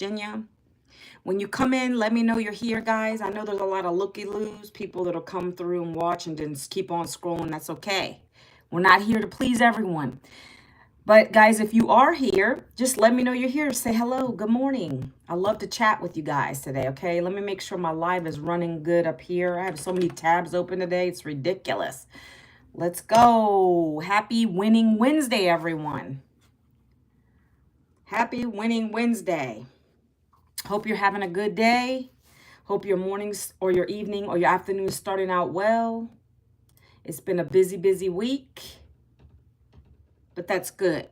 Virginia. When you come in, let me know you're here, guys. I know there's a lot of looky-loos, people that'll come through and watch and then just keep on scrolling. That's okay. We're not here to please everyone. But guys, if you are here, just let me know you're here. Say hello. Good morning. I love to chat with you guys today, okay? Let me make sure my live is running good up here. I have so many tabs open today. It's ridiculous. Let's go. Happy Winning Wednesday, everyone. Happy Winning Wednesday. Hope you're having a good day. Hope your mornings or your evening or your afternoon is starting out well. It's been a busy, busy week, but that's good,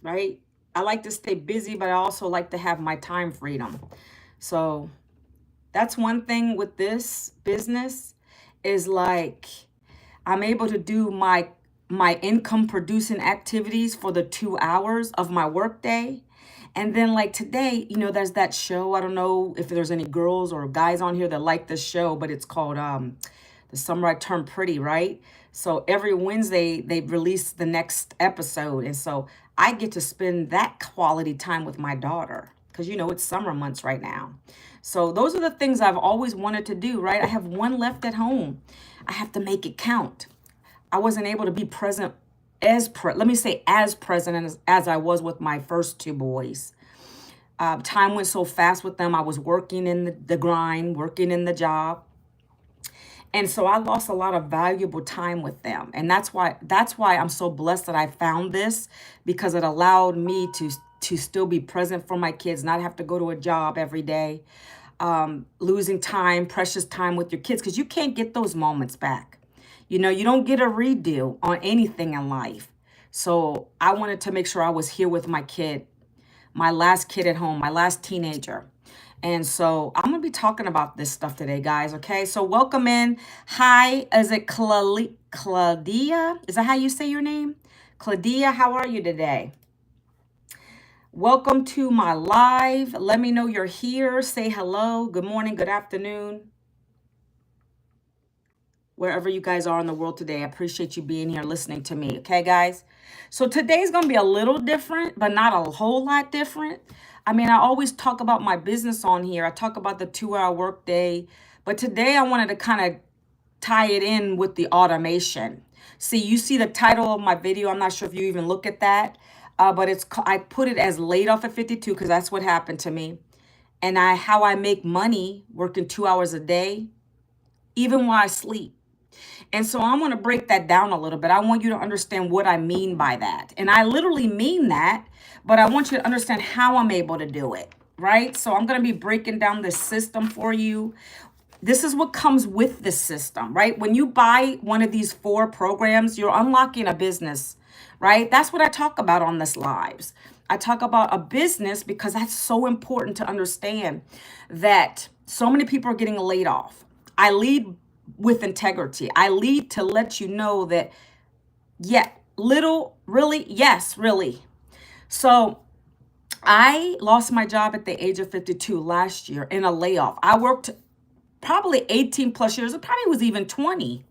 right? I like to stay busy, but I also like to have my time freedom. So that's one thing with this business is like I'm able to do my income producing activities for the 2 hours of my workday. And then like today, there's that show. I don't know if there's any girls or guys on here that like this show, but it's called The Summer I Turned Pretty, right? So every Wednesday they release the next episode. And so I get to spend that quality time with my daughter because it's summer months right now. So those are the things I've always wanted to do, right? I have one left at home. I have to make it count. I wasn't able to be present as present as I was with my first two boys. Time went so fast with them. I was working in the grind, working in the job. And so I lost a lot of valuable time with them. And that's why I'm so blessed that I found this, because it allowed me to still be present for my kids, not have to go to a job every day, losing time, precious time with your kids, because you can't get those moments back. You don't get a redo on anything in life. So I wanted to make sure I was here with my kid, my last kid at home, my last teenager. And so I'm going to be talking about this stuff today, guys. Okay. So welcome in. Hi. Is it Claudia? Is that how you say your name? Claudia, how are you today? Welcome to my live. Let me know you're here. Say hello. Good morning. Good afternoon. Wherever you guys are in the world today, I appreciate you being here listening to me. Okay, guys? So today's going to be a little different, but not a whole lot different. I mean, I always talk about my business on here. I talk about the 2-hour workday, but today I wanted to kind of tie it in with the automation. See, you see the title of my video. I'm not sure if you even look at that, but I put it as laid off at 52 because that's what happened to me. And how I make money working 2 hours a day, even while I sleep. And so I want to break that down a little bit. I want you to understand what I mean by that. And I literally mean that, but I want you to understand how I'm able to do it, right? So I'm going to be breaking down this system for you. This is what comes with this system, right? When you buy one of these 4 programs, you're unlocking a business, right? That's what I talk about on this lives. I talk about a business because that's so important to understand that so many people are getting laid off. I lead with integrity. I lead to let you know that, yes, really. So I lost my job at the age of 52 last year in a layoff. I worked probably 18 plus years. It probably was even 20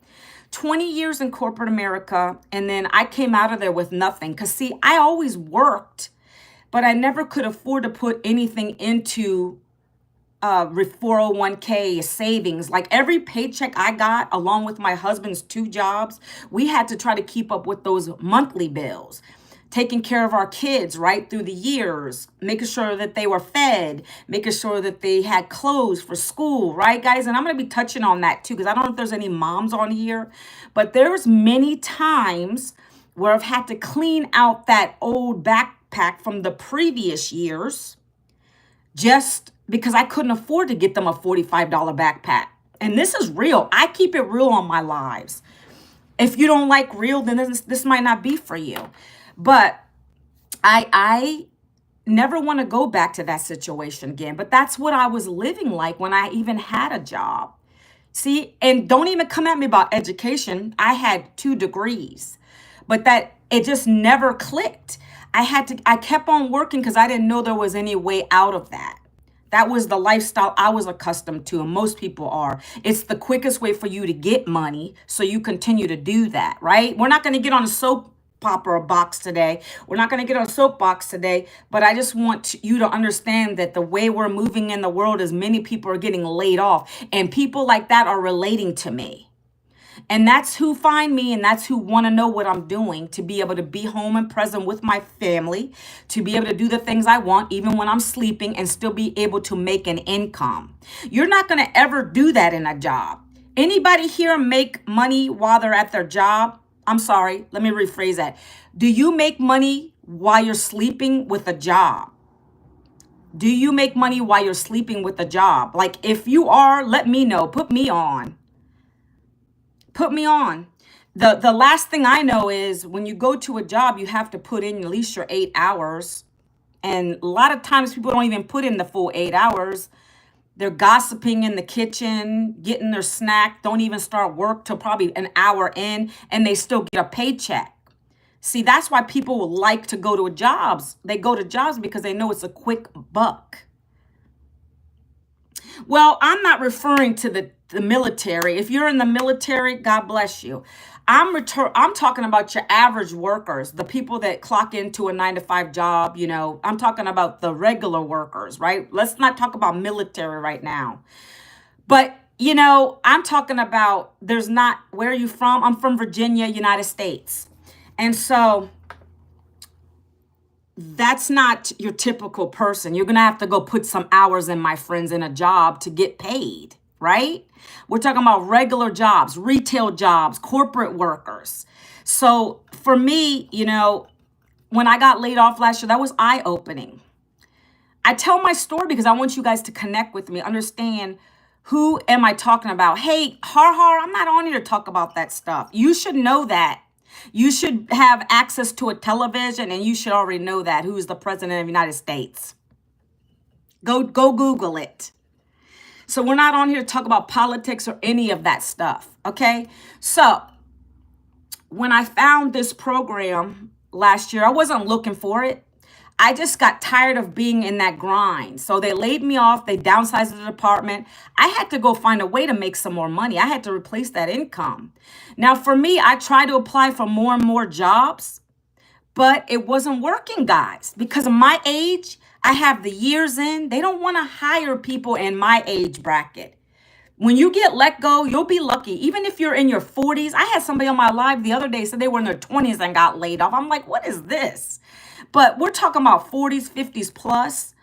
years in corporate America. And then I came out of there with nothing. Because see, I always worked, but I never could afford to put anything into 401k savings. Like every paycheck I got, along with my husband's 2 jobs, we had to try to keep up with those monthly bills, taking care of our kids right through the years, making sure that they were fed, making sure that they had clothes for school, right, guys? And I'm going to be touching on that too, because I don't know if there's any moms on here, but there's many times where I've had to clean out that old backpack from the previous years just because I couldn't afford to get them a $45 backpack. And this is real. I keep it real on my lives. If you don't like real, then this might not be for you. But I never want to go back to that situation again. But that's what I was living like when I even had a job. See, and don't even come at me about education. I had 2 degrees, but it just never clicked. I kept on working because I didn't know there was any way out of that. That was the lifestyle I was accustomed to, and most people are. It's the quickest way for you to get money, so you continue to do that, right? We're not going to get on a popper box today. We're not going to get on a soapbox today, but I just want you to understand that the way we're moving in the world is many people are getting laid off, and people like that are relating to me. And that's who find me, and that's who want to know what I'm doing, to be able to be home and present with my family, to be able to do the things I want, even when I'm sleeping, and still be able to make an income. You're not going to ever do that in a job. Anybody here make money while they're at their job? I'm sorry, let me rephrase that. Do you make money while you're sleeping with a job? Do you make money while you're sleeping with a job? Like, if you are, let me know. Put me on. Put me on. The last thing I know is when you go to a job, you have to put in at least your 8 hours. And a lot of times people don't even put in the full 8 hours. They're gossiping in the kitchen, getting their snack, don't even start work till probably an hour in, and they still get a paycheck. See, that's why people like to go to jobs. They go to jobs because they know it's a quick buck. Well, I'm not referring to the military. If you're in the military, God bless you. I'm talking about your average workers, the people that clock into a 9-to-5 job. I'm talking about the regular workers, right? Let's not talk about military right now. But, I'm talking about, where are you from? I'm from Virginia, United States. And so that's not your typical person. You're going to have to go put some hours in, my friends, in a job to get paid, right? We're talking about regular jobs, retail jobs, corporate workers. So for me, when I got laid off last year, that was eye-opening. I tell my story because I want you guys to connect with me, understand who am I talking about. Hey, I'm not on here to talk about that stuff. You should know that. You should have access to a television, and you should already know that. Who's the president of the United States? Go Google it. So we're not on here to talk about politics or any of that stuff, okay? So when I found this program last year, I wasn't looking for it. I just got tired of being in that grind. So they laid me off. They downsized the department. I had to go find a way to make some more money. I had to replace that income. Now, for me, I tried to apply for more and more jobs, but it wasn't working, guys. Because of my age, I have the years in. They don't want to hire people in my age bracket. When you get let go, you'll be lucky. Even if you're in your 40s. I had somebody on my live the other day said they were in their 20s and got laid off. I'm like, what is this? But we're talking about 40s, 50s plus.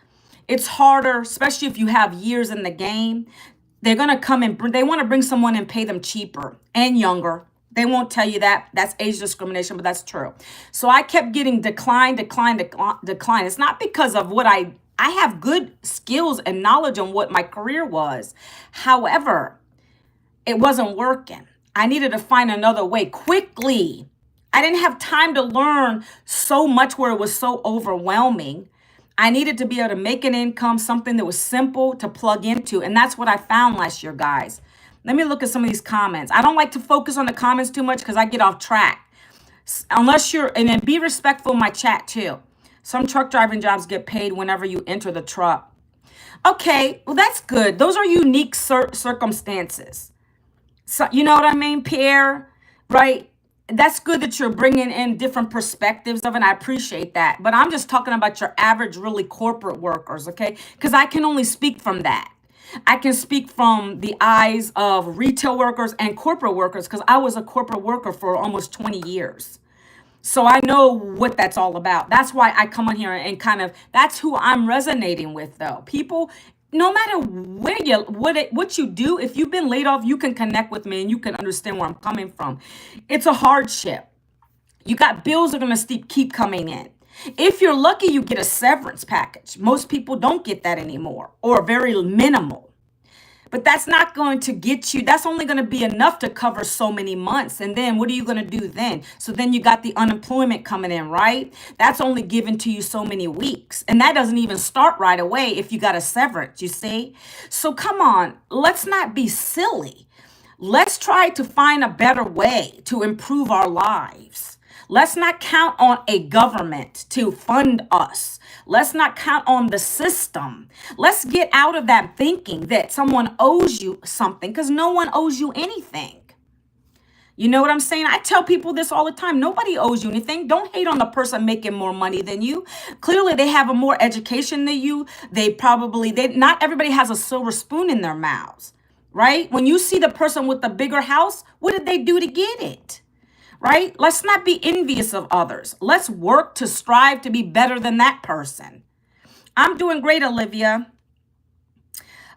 It's harder, especially if you have years in the game. They're going to come and they want to bring someone and pay them cheaper and younger. They won't tell you that. That's age discrimination, but that's true. So I kept getting decline. It's not because of what I have good skills and knowledge on what my career was. However, it wasn't working. I needed to find another way quickly. I didn't have time to learn so much where it was so overwhelming. I needed to be able to make an income, something that was simple to plug into. And that's what I found last year, guys. Let me look at some of these comments. I don't like to focus on the comments too much because I get off track. And then be respectful in my chat too. Some truck driving jobs get paid whenever you enter the truck. Okay, well, that's good. Those are unique circumstances. So, you know what I mean, Pierre, right? That's good that you're bringing in different perspectives of it. And I appreciate that. But I'm just talking about your average, really corporate workers, okay? Because I can only speak from that. I can speak from the eyes of retail workers and corporate workers because I was a corporate worker for almost 20 years. So I know what that's all about. That's why I come on here and that's who I'm resonating with, though. People, no matter what you do, if you've been laid off, you can connect with me and you can understand where I'm coming from. It's a hardship. You got bills that are going to keep coming in. If you're lucky, you get a severance package. Most people don't get that anymore, or very minimal. But that's not going to get you. That's only going to be enough to cover so many months. And then what are you going to do then? So then you got the unemployment coming in, right? That's only given to you so many weeks. And that doesn't even start right away if you got a severance, you see? So come on, let's not be silly. Let's try to find a better way to improve our lives. Let's not count on a government to fund us. Let's not count on the system. Let's get out of that thinking that someone owes you something, because no one owes you anything. You know what I'm saying? I tell people this all the time. Nobody owes you anything. Don't hate on the person making more money than you. Clearly, they have a more education than you. They not everybody has a silver spoon in their mouths, right? When you see the person with the bigger house, what did they do to get it? Right? Let's not be envious of others. Let's work to strive to be better than that person. I'm doing great, Olivia.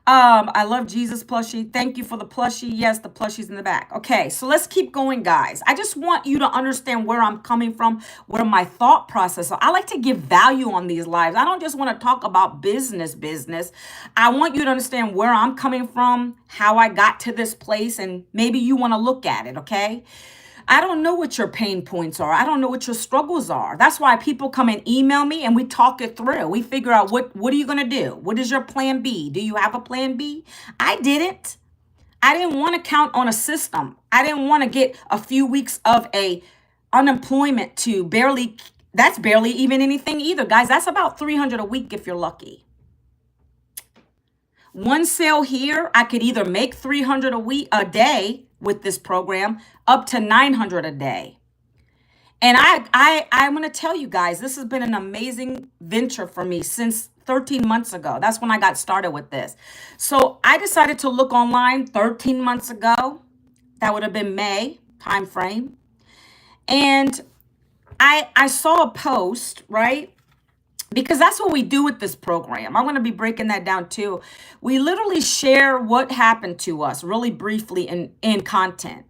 I love Jesus plushie. Thank you for the plushie. Yes, the plushie's in the back. Okay, so let's keep going, guys. I just want you to understand where I'm coming from, where my thought process. So I like to give value on these lives. I don't just want to talk about business. I want you to understand where I'm coming from, how I got to this place, and maybe you want to look at it, okay? I don't know what your pain points are. I don't know what your struggles are. That's why people come and email me and we talk it through. We figure out what are you going to do? What is your plan B? Do you have a plan B? I didn't. I didn't want to count on a system. I didn't want to get a few weeks of a unemployment to that's barely even anything either. Guys, that's about $300 a week if you're lucky. One sale here, I could either make $300 a day with this program, up to $900 a day. And I'm going to tell you guys, this has been an amazing venture for me since 13 months ago. That's when I got started with this. So I decided to look online 13 months ago. That would have been May time frame. And I saw a post, right? Because that's what we do with this program. I'm going to be breaking that down too. We literally share what happened to us really briefly in content.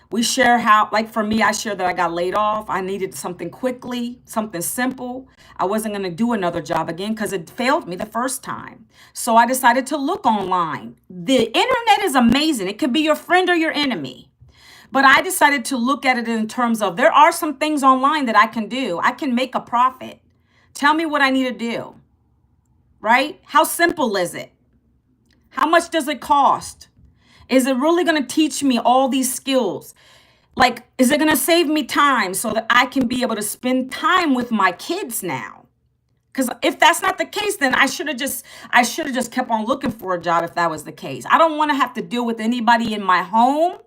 We share how, like for me, I share that I got laid off. I needed something quickly, something simple. I wasn't going to do another job again because it failed me the first time. So I decided to look online. The internet is amazing. It could be your friend or your enemy. But I decided to look at it in terms of there are some things online that I can do. I can make a profit. Tell me what I need to do, right? How simple is it? How much does it cost? Is it really going to teach me all these skills? Like, is it going to save me time so that I can be able to spend time with my kids now? Because if that's not the case, then I should have just kept on looking for a job if that was the case. I don't want to have to deal with anybody in my home.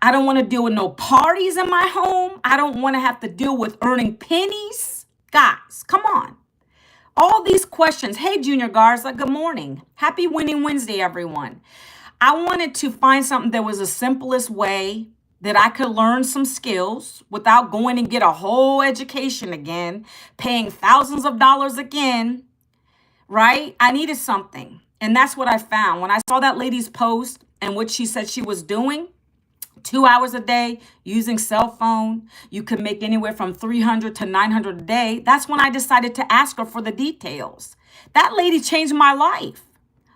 I don't want to deal with no parties in my home. I don't want to have to deal with earning pennies. Guys, come on. All these questions. Hey, Junior Garza, good morning. Happy Winning Wednesday, everyone. I wanted to find something that was the simplest way that I could learn some skills without going and get a whole education again, paying thousands of dollars again, right? I needed something. And that's what I found. When I saw that lady's post and what she said she was doing, 2 hours a day using cell phone. You could make anywhere from $300 to $900 a day. That's when I decided to ask her for the details. That lady changed my life.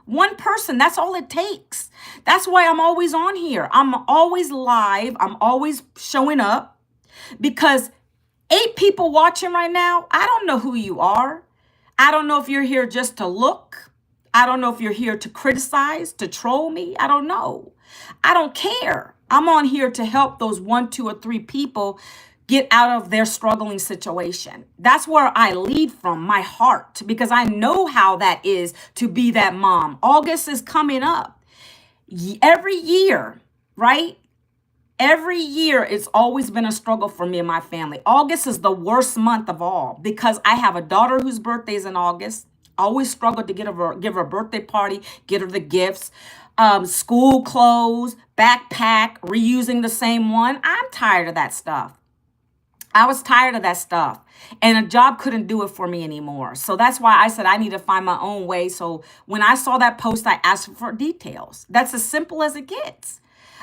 One person, that's all it takes. That's why I'm always on here. I'm always live. I'm always showing up because 8 people watching right now, I don't know who you are. I don't know if you're here just to look. I don't know if you're here to criticize, to troll me. I don't know. I don't care. I'm on here to help those 1, 2, or 3 people get out of their struggling situation. That's where I lead from, my heart, because I know how that is to be that mom. August is coming up. Every year, right? Every year, it's always been a struggle for me and my family. August is the worst month of all because I have a daughter whose birthday is in August. I always struggle to give her a birthday party, get her the gifts. School clothes, backpack, reusing the same one. I'm tired of that stuff. I was tired of that stuff. And a job couldn't do it for me anymore. So that's why I said I need to find my own way. So when I saw that post, I asked for details. That's as simple as it gets.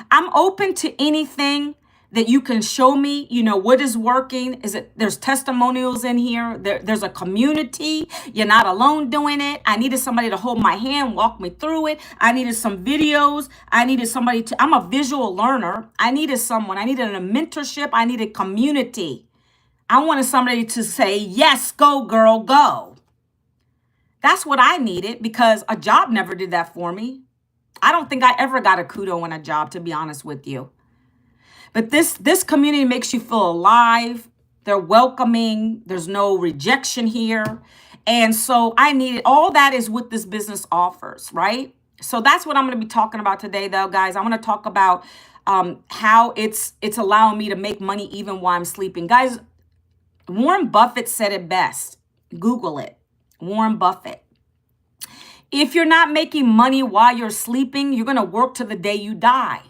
I'm open to anything that you can show me, what is working. There's testimonials in here. There's a community. You're not alone doing it. I needed somebody to hold my hand, walk me through it. I needed some videos. I needed somebody I'm a visual learner. I needed a mentorship. I needed community. I wanted somebody to say, yes, go girl, go. That's what I needed because a job never did that for me. I don't think I ever got a kudo in a job, to be honest with you. But this community makes you feel alive. They're welcoming. There's no rejection here. And so I needed all that is what this business offers, right? So that's what I'm going to be talking about today, though, guys. I'm going to talk about how it's allowing me to make money even while I'm sleeping. Guys, Warren Buffett said it best. Google it. Warren Buffett. If you're not making money while you're sleeping, you're going to work to the day you die.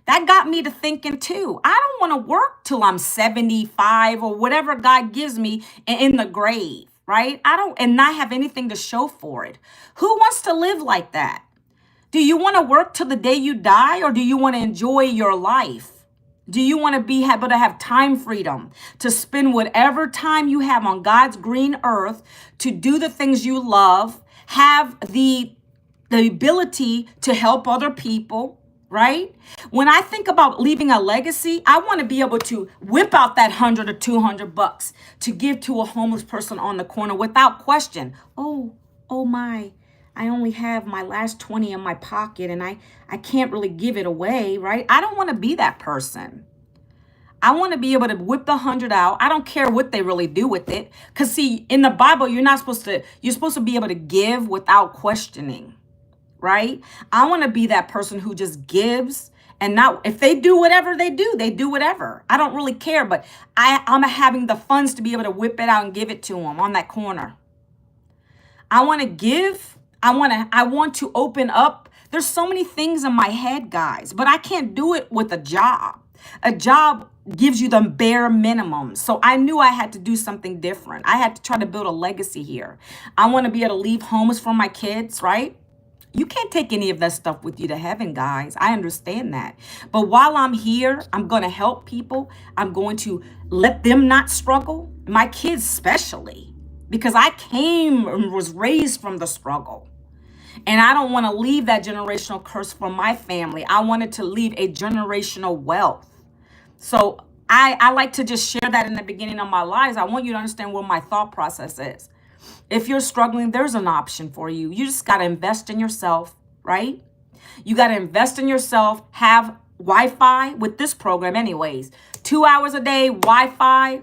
That got me to thinking too. I don't want to work till I'm 75 or whatever God gives me in the grave, right? And not have anything to show for it. Who wants to live like that? Do you want to work till the day you die, or do you want to enjoy your life? Do you want to be able to have time freedom to spend whatever time you have on God's green earth to do the things you love, have the ability to help other people, right? When I think about leaving a legacy, I want to be able to whip out that 100 or 200 bucks to give to a homeless person on the corner without question. Oh my, I only have my last 20 in my pocket and I can't really give it away, right? I don't want to be that person. I want to be able to whip the 100 out. I don't care what they really do with it. Because see, in the Bible, you're supposed to be able to give without questioning, right? I want to be that person who just gives, and not, if they do whatever they do whatever. I don't really care, but I'm having the funds to be able to whip it out and give it to them on that corner. I want to give. I want to open up. There's so many things in my head, guys, but I can't do it with a job. A job gives you the bare minimum. So I knew I had to do something different. I had to try to build a legacy here. I want to be able to leave homes for my kids, right? You can't take any of that stuff with you to heaven, guys. I understand that. But while I'm here, I'm going to help people. I'm going to let them not struggle, my kids especially, because I came and was raised from the struggle. And I don't want to leave that generational curse for my family. I wanted to leave a generational wealth. So I like to just share that in the beginning of my lives. I want you to understand what my thought process is. If you're struggling, there's an option for you. You just got to invest in yourself, right? You got to invest in yourself, have Wi-Fi with this program anyways. 2 hours a day, Wi-Fi,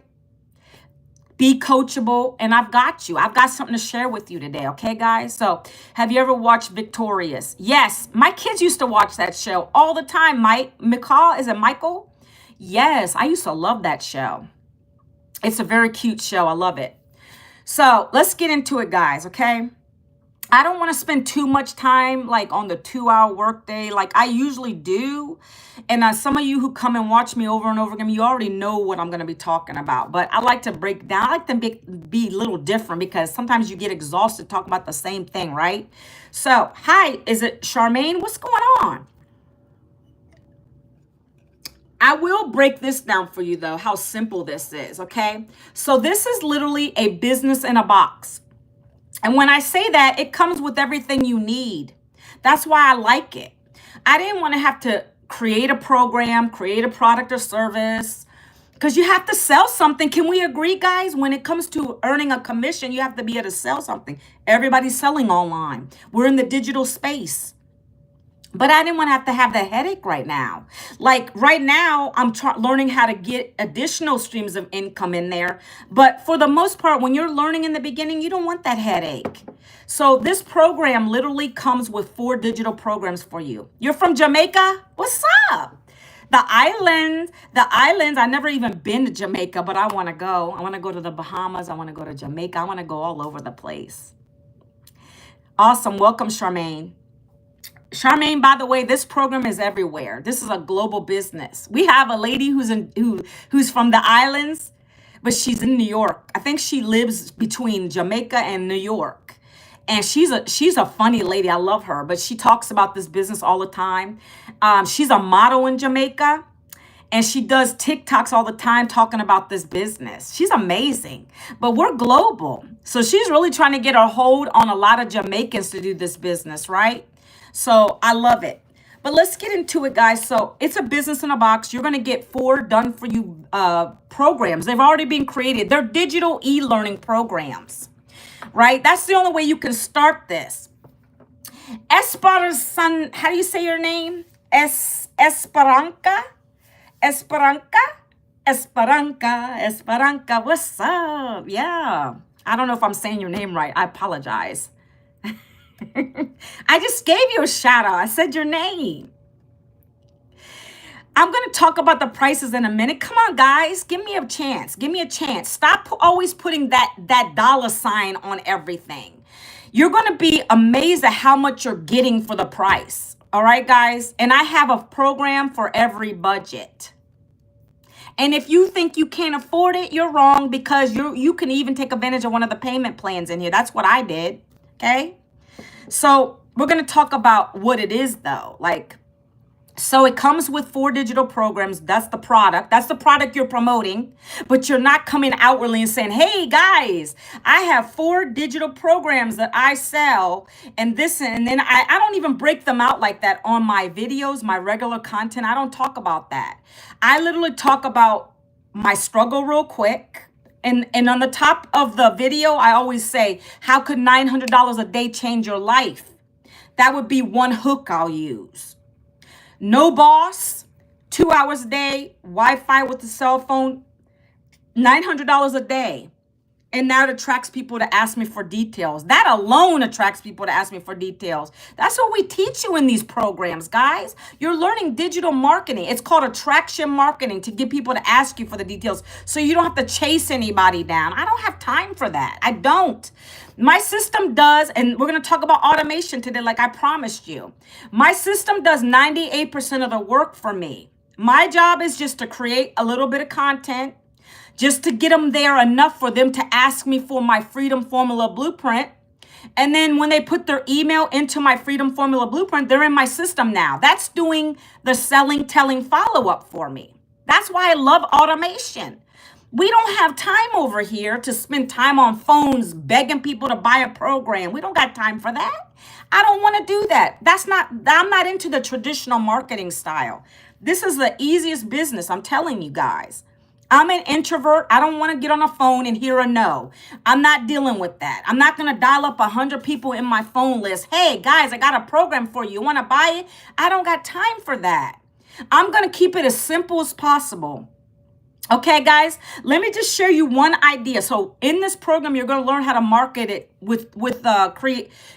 be coachable, and I've got you. I've got something to share with you today, okay, guys? So have you ever watched Victorious? Yes, my kids used to watch that show all the time. Michael? Yes, I used to love that show. It's a very cute show. I love it. So let's get into it, guys, okay? I don't want to spend too much time like on the 2-hour workday like I usually do. And some of you who come and watch me over and over again, you already know what I'm going to be talking about. But I like to break down. I like to be a little different because sometimes you get exhausted talking about the same thing, right? So, hi, is it Charmaine? What's going on? I will break this down for you, though, how simple this is, okay? So this is literally a business in a box. And when I say that, it comes with everything you need. That's why I like it. I didn't want to have to create a program, create a product or service, because you have to sell something. Can we agree, guys? When it comes to earning a commission, you have to be able to sell something. Everybody's selling online. We're in the digital space. But I didn't want to have the headache right now. Like right now, I'm learning how to get additional streams of income in there. But for the most part, when you're learning in the beginning, you don't want that headache. So this program literally comes with 4 digital programs for you. You're from Jamaica? What's up? The islands. I've never even been to Jamaica, but I want to go. I want to go to the Bahamas. I want to go to Jamaica. I want to go all over the place. Awesome. Welcome, Charmaine. Charmaine, by the way, this program is everywhere. This is a global business. We have a lady who's from the islands, but she's in New York. I think she lives between Jamaica and New York. And she's a funny lady. I love her, but she talks about this business all the time. She's a model in Jamaica, and she does TikToks all the time talking about this business. She's amazing, but we're global. So she's really trying to get a hold on a lot of Jamaicans to do this business, right? So I love it. But let's get into it, guys. So it's a business in a box. You're going to get 4 done for you programs. They've already been created. They're digital e-learning programs, right? That's the only way you can start this. Esperanza, how do you say your name? Esperanza? What's up? Yeah. I don't know if I'm saying your name right. I apologize. I just gave you a shout out. I said your name. I'm going to talk about the prices in a minute. Come on, guys. Give me a chance. Give me a chance. Stop always putting that dollar sign on everything. You're going to be amazed at how much you're getting for the price. All right, guys. And I have a program for every budget. And if you think you can't afford it, you're wrong, because you can even take advantage of one of the payment plans in here. That's what I did. Okay. So we're going to talk about what it is, though. So it comes with 4 digital programs. That's the product. That's the product you're promoting. But you're not coming outwardly and saying, hey, guys, I have 4 digital programs that I sell. And this, and then I don't even break them out like that on my videos, my regular content. I don't talk about that. I literally talk about my struggle real quick. And on the top of the video, I always say, how could $900 a day change your life? That would be one hook I'll use. No boss, 2 hours a day, Wi-Fi with the cell phone, $900 a day. And that attracts people to ask me for details. That alone attracts people to ask me for details. That's what we teach you in these programs, guys. You're learning digital marketing. It's called attraction marketing, to get people to ask you for the details so you don't have to chase anybody down. I don't have time for that. I don't. My system does, and we're going to talk about automation today like I promised you. My system does 98% of the work for me. My job is just to create a little bit of content, just to get them there enough for them to ask me for my Freedom Formula Blueprint. And then when they put their email into my Freedom Formula Blueprint, they're in my system now. That's doing the selling, telling follow-up for me. That's why I love automation. We don't have time over here to spend time on phones begging people to buy a program. We don't got time for that. I don't want to do that. I'm not into the traditional marketing style. This is the easiest business, I'm telling you guys. I'm an introvert. I don't want to get on a phone and hear a no. I'm not dealing with that. I'm not going to dial up 100 people in my phone list. Hey, guys, I got a program for you. You want to buy it? I don't got time for that. I'm going to keep it as simple as possible. Okay, guys, let me just share you one idea. So in this program, you're going to learn how to market it with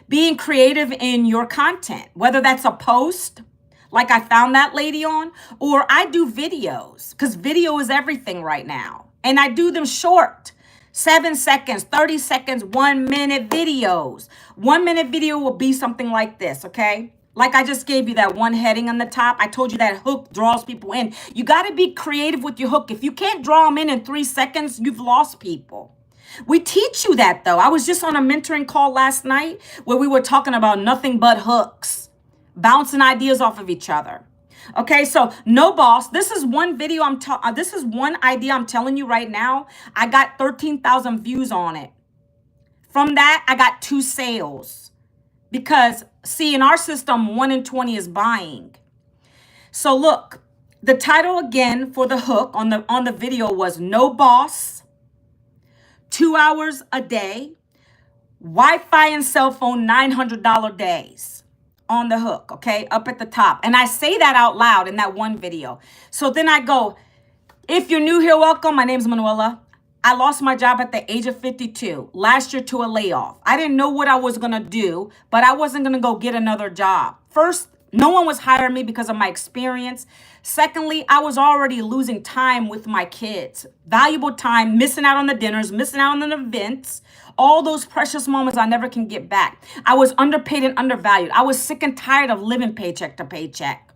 being creative in your content, whether that's a post, like I found that lady on, or I do videos, because video is everything right now. And I do them short, 7 seconds, 30 seconds, 1 minute videos. 1 minute video will be something like this, okay? Like I just gave you that one heading on the top. I told you that hook draws people in. You got to be creative with your hook. If you can't draw them in 3 seconds, you've lost people. We teach you that, though. I was just on a mentoring call last night where we were talking about nothing but hooks, bouncing ideas off of each other. Okay, so no boss. This is one video this is one idea I'm telling you right now. I got 13,000 views on it. From that, I got 2 sales. Because see, in our system, 1 in 20 is buying. So look, the title again for the hook on the video was No Boss, 2 hours a day, Wi-Fi and cell phone $900 days. On the hook, okay, up at the top. And I say that out loud in that one video. So then I go, if you're new here, welcome. My name's Manuela. I lost my job at the age of 52 last year to a layoff. I didn't know what I was going to do, but I wasn't going to go get another job. First, no one was hiring me because of my experience. Secondly, I was already losing time with my kids. Valuable time, missing out on the dinners, missing out on the events, all those precious moments I never can get back. I was underpaid and undervalued. I was sick and tired of living paycheck to paycheck.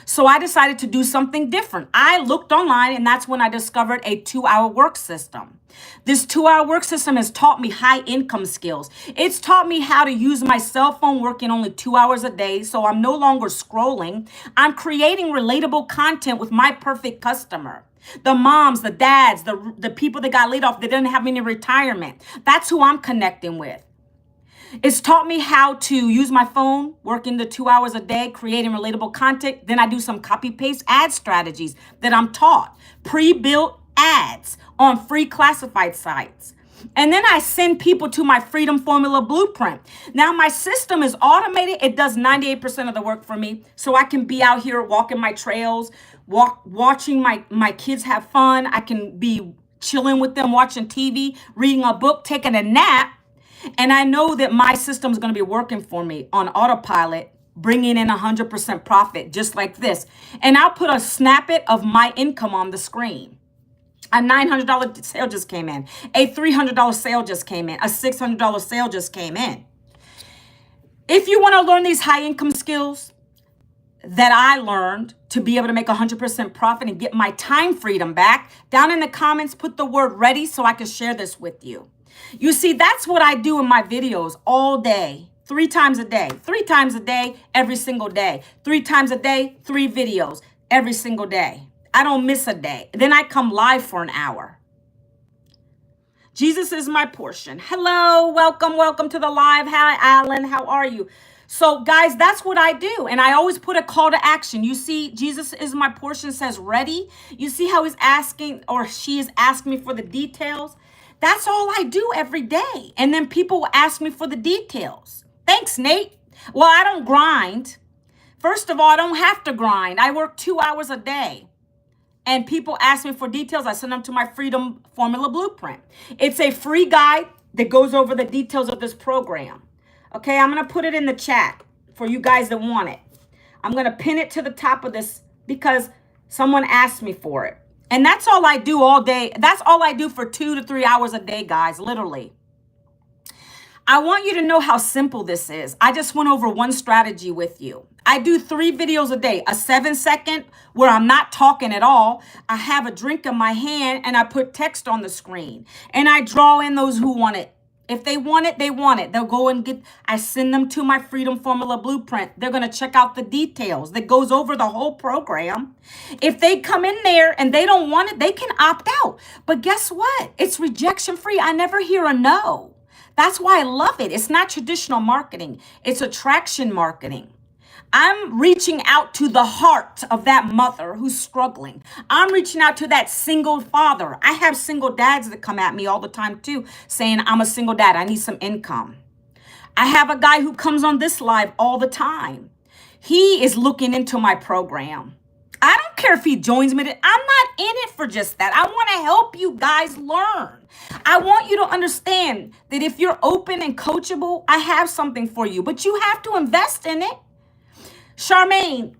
So I decided to do something different. I looked online, and that's when I discovered a 2-hour work system. This 2-hour work system has taught me high income skills. It's taught me how to use my cell phone working only 2 hours a day, so I'm no longer scrolling. I'm creating relatable content with my perfect customer. The moms, the dads, the people that got laid off, that didn't have any retirement. That's who I'm connecting with. It's taught me how to use my phone, working the 2 hours a day, creating relatable content. Then I do some copy-paste ad strategies that I'm taught. Pre-built ads on free classified sites. And then I send people to my Freedom Formula Blueprint. Now my system is automated. It does 98% of the work for me. So I can be out here walking my trails, watching my kids have fun. I can be chilling with them, watching TV, reading a book, taking a nap. And I know that my system is going to be working for me on autopilot bringing in 100% profit, just like this. And I'll put a snippet of my income on the screen. A $900 sale just came in. A $300 sale just came in. A $600 sale just came in. If you want to learn these high income skills that I learned to be able to make 100% profit and get my time freedom back, down in the comments, put the word ready so I can share this with you. You see, that's what I do in my videos all day, 3 times a day, 3 times a day, every single day, 3 times a day, 3 videos every single day. I don't miss a day. Then I come live for an hour. Jesus is my portion. Hello, welcome to the live. Hi, Alan, how are you? So guys, that's what I do. And I always put a call to action. You see, Jesus is my portion says ready. You see how he's asking, or she is asking me for the details. That's all I do every day. And then people will ask me for the details. Thanks, Nate. Well, I don't grind. First of all, I don't have to grind. I work 2 hours a day. And people ask me for details. I send them to my Freedom Formula Blueprint. It's a free guide that goes over the details of this program. Okay, I'm going to put it in the chat for you guys that want it. I'm going to pin it to the top of this because someone asked me for it. And that's all I do all day. That's all I do for 2 to 3 hours a day, guys, literally. I want you to know how simple this is. I just went over one strategy with you. I do 3 videos a day, a 7-second where I'm not talking at all. I have a drink in my hand and I put text on the screen and I draw in those who want it. If they want it, they want it. They'll go and I send them to my Freedom Formula Blueprint. They're going to check out the details that goes over the whole program. If they come in there and they don't want it, they can opt out. But guess what? It's rejection free. I never hear a no. That's why I love it. It's not traditional marketing. It's attraction marketing. I'm reaching out to the heart of that mother who's struggling. I'm reaching out to that single father. I have single dads that come at me all the time too, saying, I'm a single dad. I need some income. I have a guy who comes on this live all the time. He is looking into my program. I don't care if he joins me. I'm not in it for just that. I want to help you guys learn. I want you to understand that if you're open and coachable, I have something for you, but you have to invest in it. Charmaine,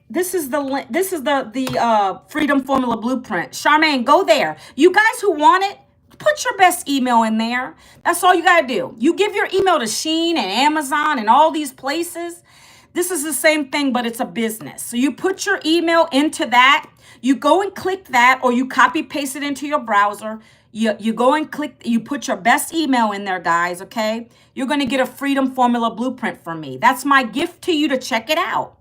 this is the Freedom Formula Blueprint. Charmaine, go there. You guys who want it, put your best email in there. That's all you got to do. You give your email to Shein and Amazon and all these places. This is the same thing, but it's a business. So you put your email into that. You go and click that, or you copy paste it into your browser. You go and click, you put your best email in there, guys, okay? You're going to get a Freedom Formula Blueprint from me. That's my gift to you to check it out.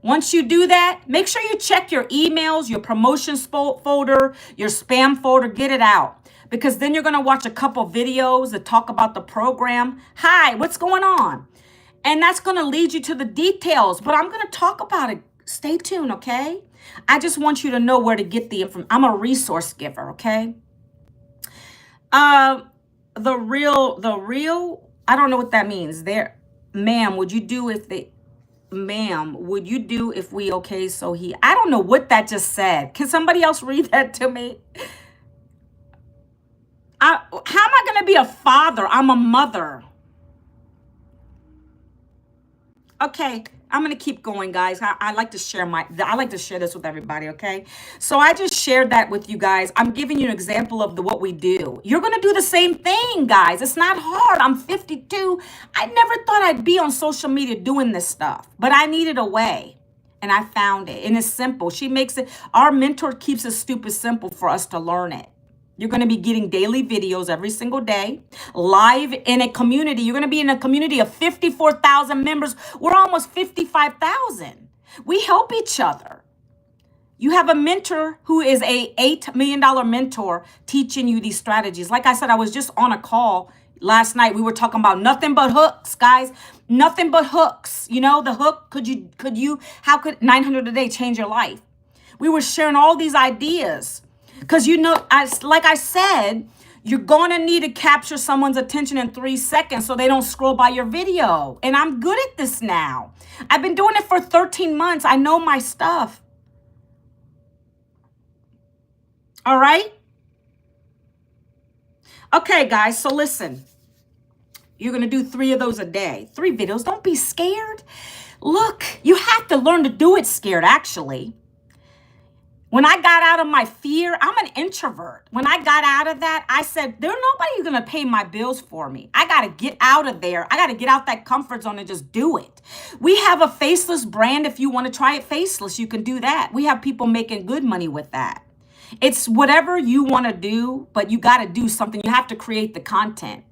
Once you do that, make sure you check your emails, your promotions folder, your spam folder, get it out. Because then you're going to watch a couple videos that talk about the program. Hi, what's going on? And that's going to lead you to the details, but I'm going to talk about it. Stay tuned, okay? I just want you to know where to get the information. I'm a resource giver, okay? The real, I don't know what that means. Ma'am, would you do if we, okay, so I don't know what that just said. Can somebody else read that to me? How am I going to be a father? I'm a mother. Okay, I'm going to keep going, guys. I like to share this with everybody, okay? So I just shared that with you guys. I'm giving you an example of what we do. You're going to do the same thing, guys. It's not hard. I'm 52. I never thought I'd be on social media doing this stuff, but I needed a way, and I found it, and it's simple. She makes it, our mentor keeps it stupid simple for us to learn it. You're going to be getting daily videos every single day, live in a community. You're going to be in a community of 54,000 members. We're almost 55,000. We help each other. You have a mentor who is a $8 million mentor teaching you these strategies. Like I said, I was just on a call last night. We were talking about nothing but hooks, guys. Nothing but hooks. You know, the hook, how could 900 a day change your life? We were sharing all these ideas. Because, you know, like I said, you're going to need to capture someone's attention in 3 seconds so they don't scroll by your video. And I'm good at this now. I've been doing it for 13 months. I know my stuff. All right? Okay, guys, so listen. You're going to do 3 of those a day. 3 videos. Don't be scared. Look, you have to learn to do it scared, actually. When I got out of my fear, I'm an introvert. When I got out of that, I said, there's nobody going to pay my bills for me. I got to get out of there. I got to get out that comfort zone and just do it. We have a faceless brand. If you want to try it faceless, you can do that. We have people making good money with that. It's whatever you want to do, but you got to do something. You have to create the content.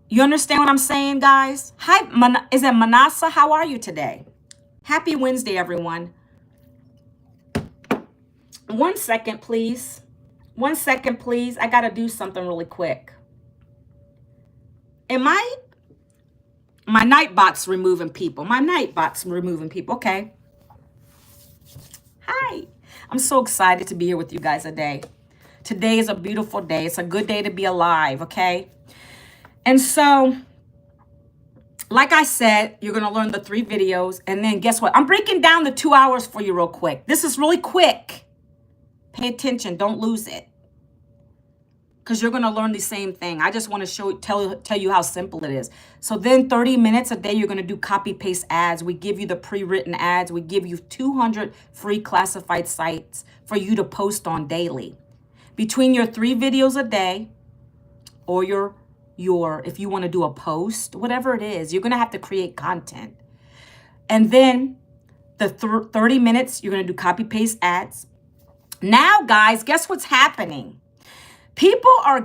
You understand what I'm saying, guys? Hi, is it Manasa? How are you today? Happy Wednesday, everyone. 1 second, please. 1 second, please. I got to do something really quick. My Nightbot's removing people. My Nightbot's removing people. Okay. Hi. I'm so excited to be here with you guys today. Today is a beautiful day. It's a good day to be alive, okay? And so, like I said, you're going to learn the 3 videos. And then guess what? I'm breaking down the 2 hours for you real quick. This is really quick. Pay attention. Don't lose it. Because you're going to learn the same thing. I just want to tell you how simple it is. So then 30 minutes a day, you're going to do copy-paste ads. We give you the pre-written ads. We give you 200 free classified sites for you to post on daily. Between your 3 videos a day or your if you want to do a post, whatever it is, you're going to have to create content. And then the 30 minutes, you're going to do copy-paste ads. Now, guys, guess what's happening? People are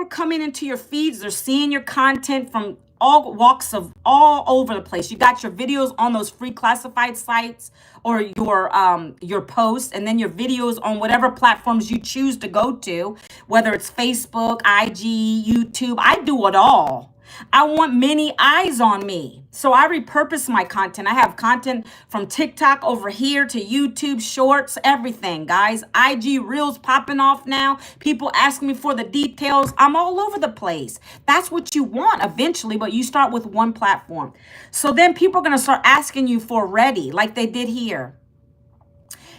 coming into your feeds. They're seeing your content from all walks of all over the place. You got your videos on those free classified sites or your posts, and then your videos on whatever platforms you choose to go to, whether it's Facebook, IG, YouTube. I do it all. I want many eyes on me. So I repurpose my content. I have content from TikTok over here to YouTube, shorts, everything, guys. IG Reels popping off now. People ask me for the details. I'm all over the place. That's what you want eventually, but you start with one platform. So then people are going to start asking you for ready, like they did here.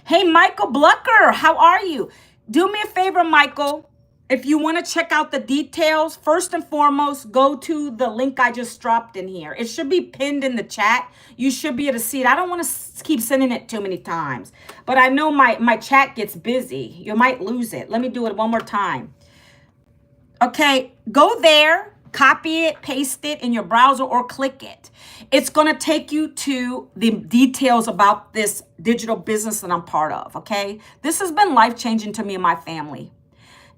Hey, Michael Blucker, how are you? Do me a favor, Michael. If you want to check out the details, first and foremost, go to the link I just dropped in here. It should be pinned in the chat. You should be able to see it. I don't want to keep sending it too many times, but I know my chat gets busy. You might lose it. Let me do it one more time. Okay, go there, copy it, paste it in your browser or click it. It's going to take you to the details about this digital business that I'm part of, okay? This has been life-changing to me and my family.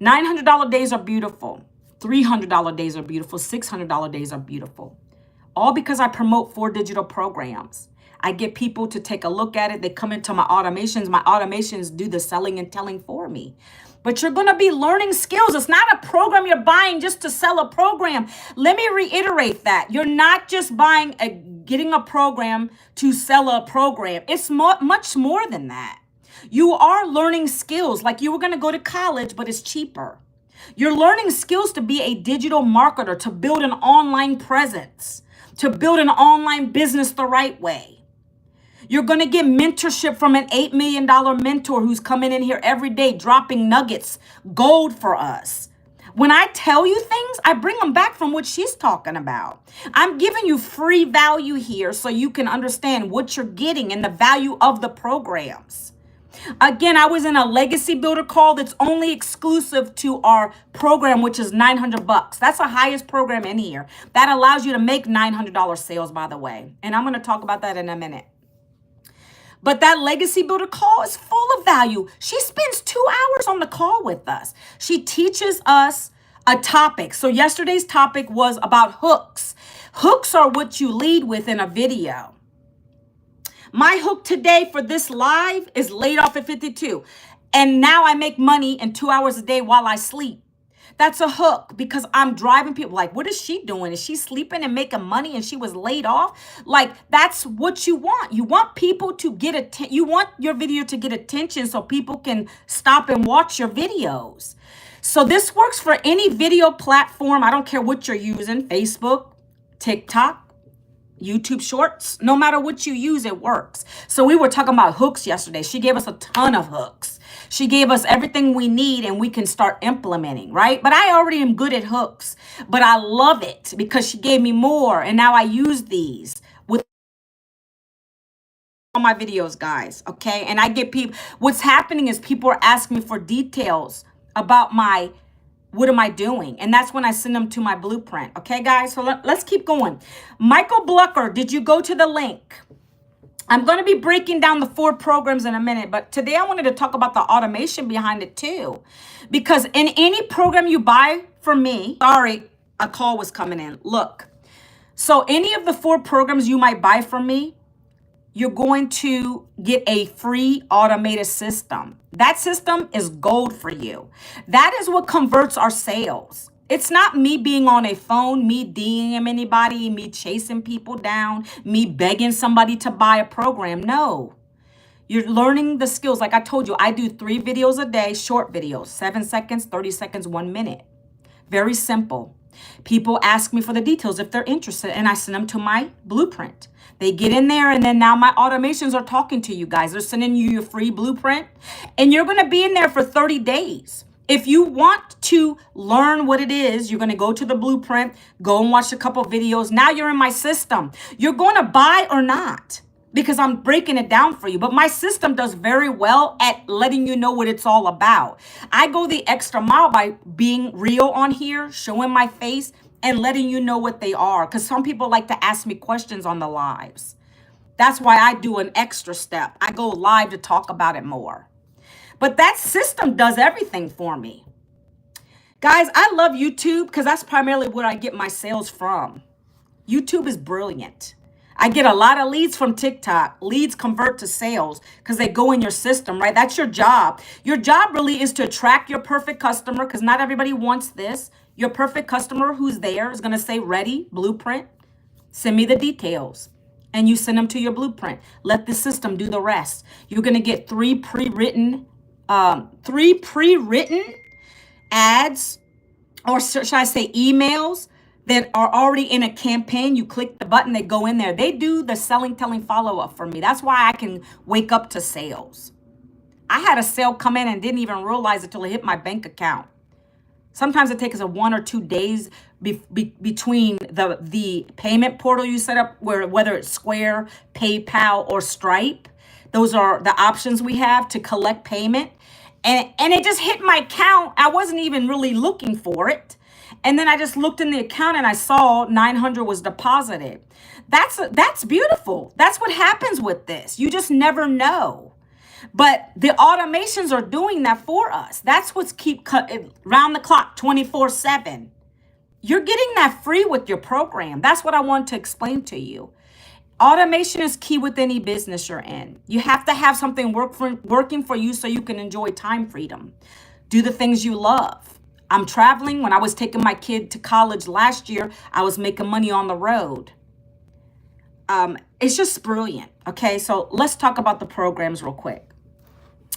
$900 days are beautiful. $300 days are beautiful. $600 days are beautiful. All because I promote 4 digital programs. I get people to take a look at it. They come into my automations. My automations do the selling and telling for me. But you're going to be learning skills. It's not a program you're buying just to sell a program. Let me reiterate that. You're not just getting a program to sell a program. It's much more than that. You are learning skills like you were going to go to college, but it's cheaper. You're learning skills to be a digital marketer, to build an online presence, to build an online business the right way. You're going to get mentorship from an $8 million mentor who's coming in here every day, dropping nuggets, gold for us. When I tell you things, I bring them back from what she's talking about. I'm giving you free value here so you can understand what you're getting and the value of the programs. Again, I was in a legacy builder call that's only exclusive to our program, which is $900. That's the highest program in here. That allows you to make $900 sales, by the way. And I'm going to talk about that in a minute. But that legacy builder call is full of value. She spends 2 hours on the call with us. She teaches us a topic. So yesterday's topic was about hooks. Hooks are what you lead with in a video. My hook today for this live is laid off at 52. And now I make money in 2 hours a day while I sleep. That's a hook because I'm driving people like, what is she doing? Is she sleeping and making money and she was laid off? Like, that's what you want. You want people to get attention. You want your video to get attention so people can stop and watch your videos. So this works for any video platform. I don't care what you're using, Facebook, TikTok, YouTube Shorts, no matter what you use, it works. So we were talking about hooks yesterday. She gave us a ton of hooks. She gave us everything we need and we can start implementing, right? But I already am good at hooks, but I love it because she gave me more. And now I use these with all my videos, guys. Okay. And I get people, what's happening is people are asking me for details about what am I doing? And that's when I send them to my blueprint. Okay, guys. So let's keep going. Michael Blucker, did you go to the link? I'm going to be breaking down the 4 programs in a minute, but today I wanted to talk about the automation behind it too. Because in any program you buy from me, sorry, a call was coming in. Look, so any of the 4 programs you might buy from me, you're going to get a free automated system. That system is gold for you. That is what converts our sales. It's not me being on a phone, me DMing anybody, me chasing people down, me begging somebody to buy a program. No, you're learning the skills. Like I told you, I do 3 videos a day, short videos, 7 seconds, 30 seconds, 1 minute. Very simple. People ask me for the details if they're interested, and I send them to my blueprint. They get in there, and then now my automations are talking to you guys. They're sending you your free blueprint, and you're going to be in there for 30 days. If you want to learn what it is, you're going to go to the blueprint, go and watch a couple videos. Now you're in my system. You're going to buy or not because I'm breaking it down for you. But my system does very well at letting you know what it's all about. I go the extra mile by being real on here, showing my face, and letting you know what they are. Because some people like to ask me questions on the lives. That's why I do an extra step. I go live to talk about it more. But that system does everything for me. Guys, I love YouTube because that's primarily where I get my sales from. YouTube is brilliant. I get a lot of leads from TikTok. Leads convert to sales because they go in your system, right? That's your job. Your job really is to attract your perfect customer because not everybody wants this. Your perfect customer who's there is going to say, ready, blueprint, send me the details. And you send them to your blueprint. Let the system do the rest. You're going to get 3 pre-written ads, or should I say emails that are already in a campaign. You click the button, they go in there. They do the selling, telling follow-up for me. That's why I can wake up to sales. I had a sale come in and didn't even realize it till it hit my bank account. Sometimes it takes 1 or 2 days between the payment portal you set up, whether it's Square, PayPal, or Stripe. Those are the options we have to collect payment. And it just hit my account. I wasn't even really looking for it. And then I just looked in the account and I saw 900 was deposited. That's beautiful. That's what happens with this. You just never know. But the automations are doing that for us. That's what's keep round the clock 24/7. You're getting that free with your program. That's what I want to explain to you. Automation is key with any business you're in. You have to have something working for you so you can enjoy time freedom. Do the things you love. I'm traveling. When I was taking my kid to college last year, I was making money on the road. It's just brilliant. Okay, so let's talk about the programs real quick.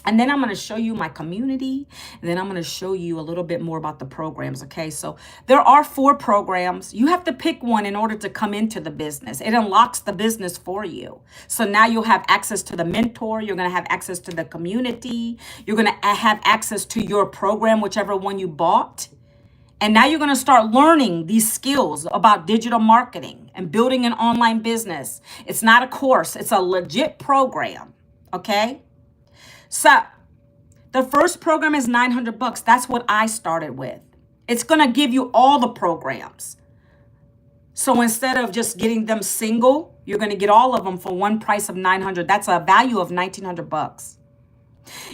And then I'm going to show you my community. And then I'm going to show you a little bit more about the programs. Okay, so there are 4 programs. You have to pick one in order to come into the business. It unlocks the business for you. So now you'll have access to the mentor. You're going to have access to the community. You're going to have access to your program, whichever one you bought. And now you're going to start learning these skills about digital marketing and building an online business. It's not a course. It's a legit program. Okay. So the first program is $900. That's what I started with. It's going to give you all the programs. So instead of just getting them single, you're going to get all of them for one price of $900. That's a value of $1,900.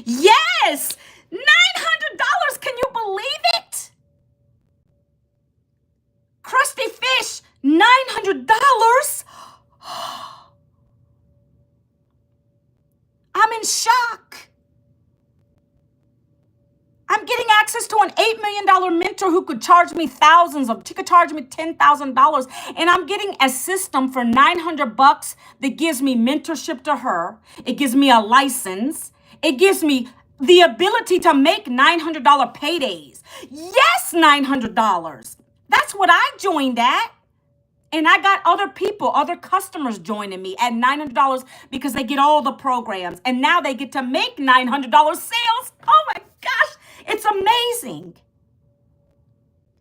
Yes, $900. Can you believe it? Crusty Fish, $900. I'm in shock. I'm getting access to an $8 million mentor who could charge me she could charge me $10,000. And I'm getting a system for $900 that gives me mentorship to her. It gives me a license. It gives me the ability to make $900 paydays. Yes, $900. That's what I joined at. And I got other people, other customers joining me at $900 because they get all the programs. And now they get to make $900 sales. Oh my gosh, it's amazing.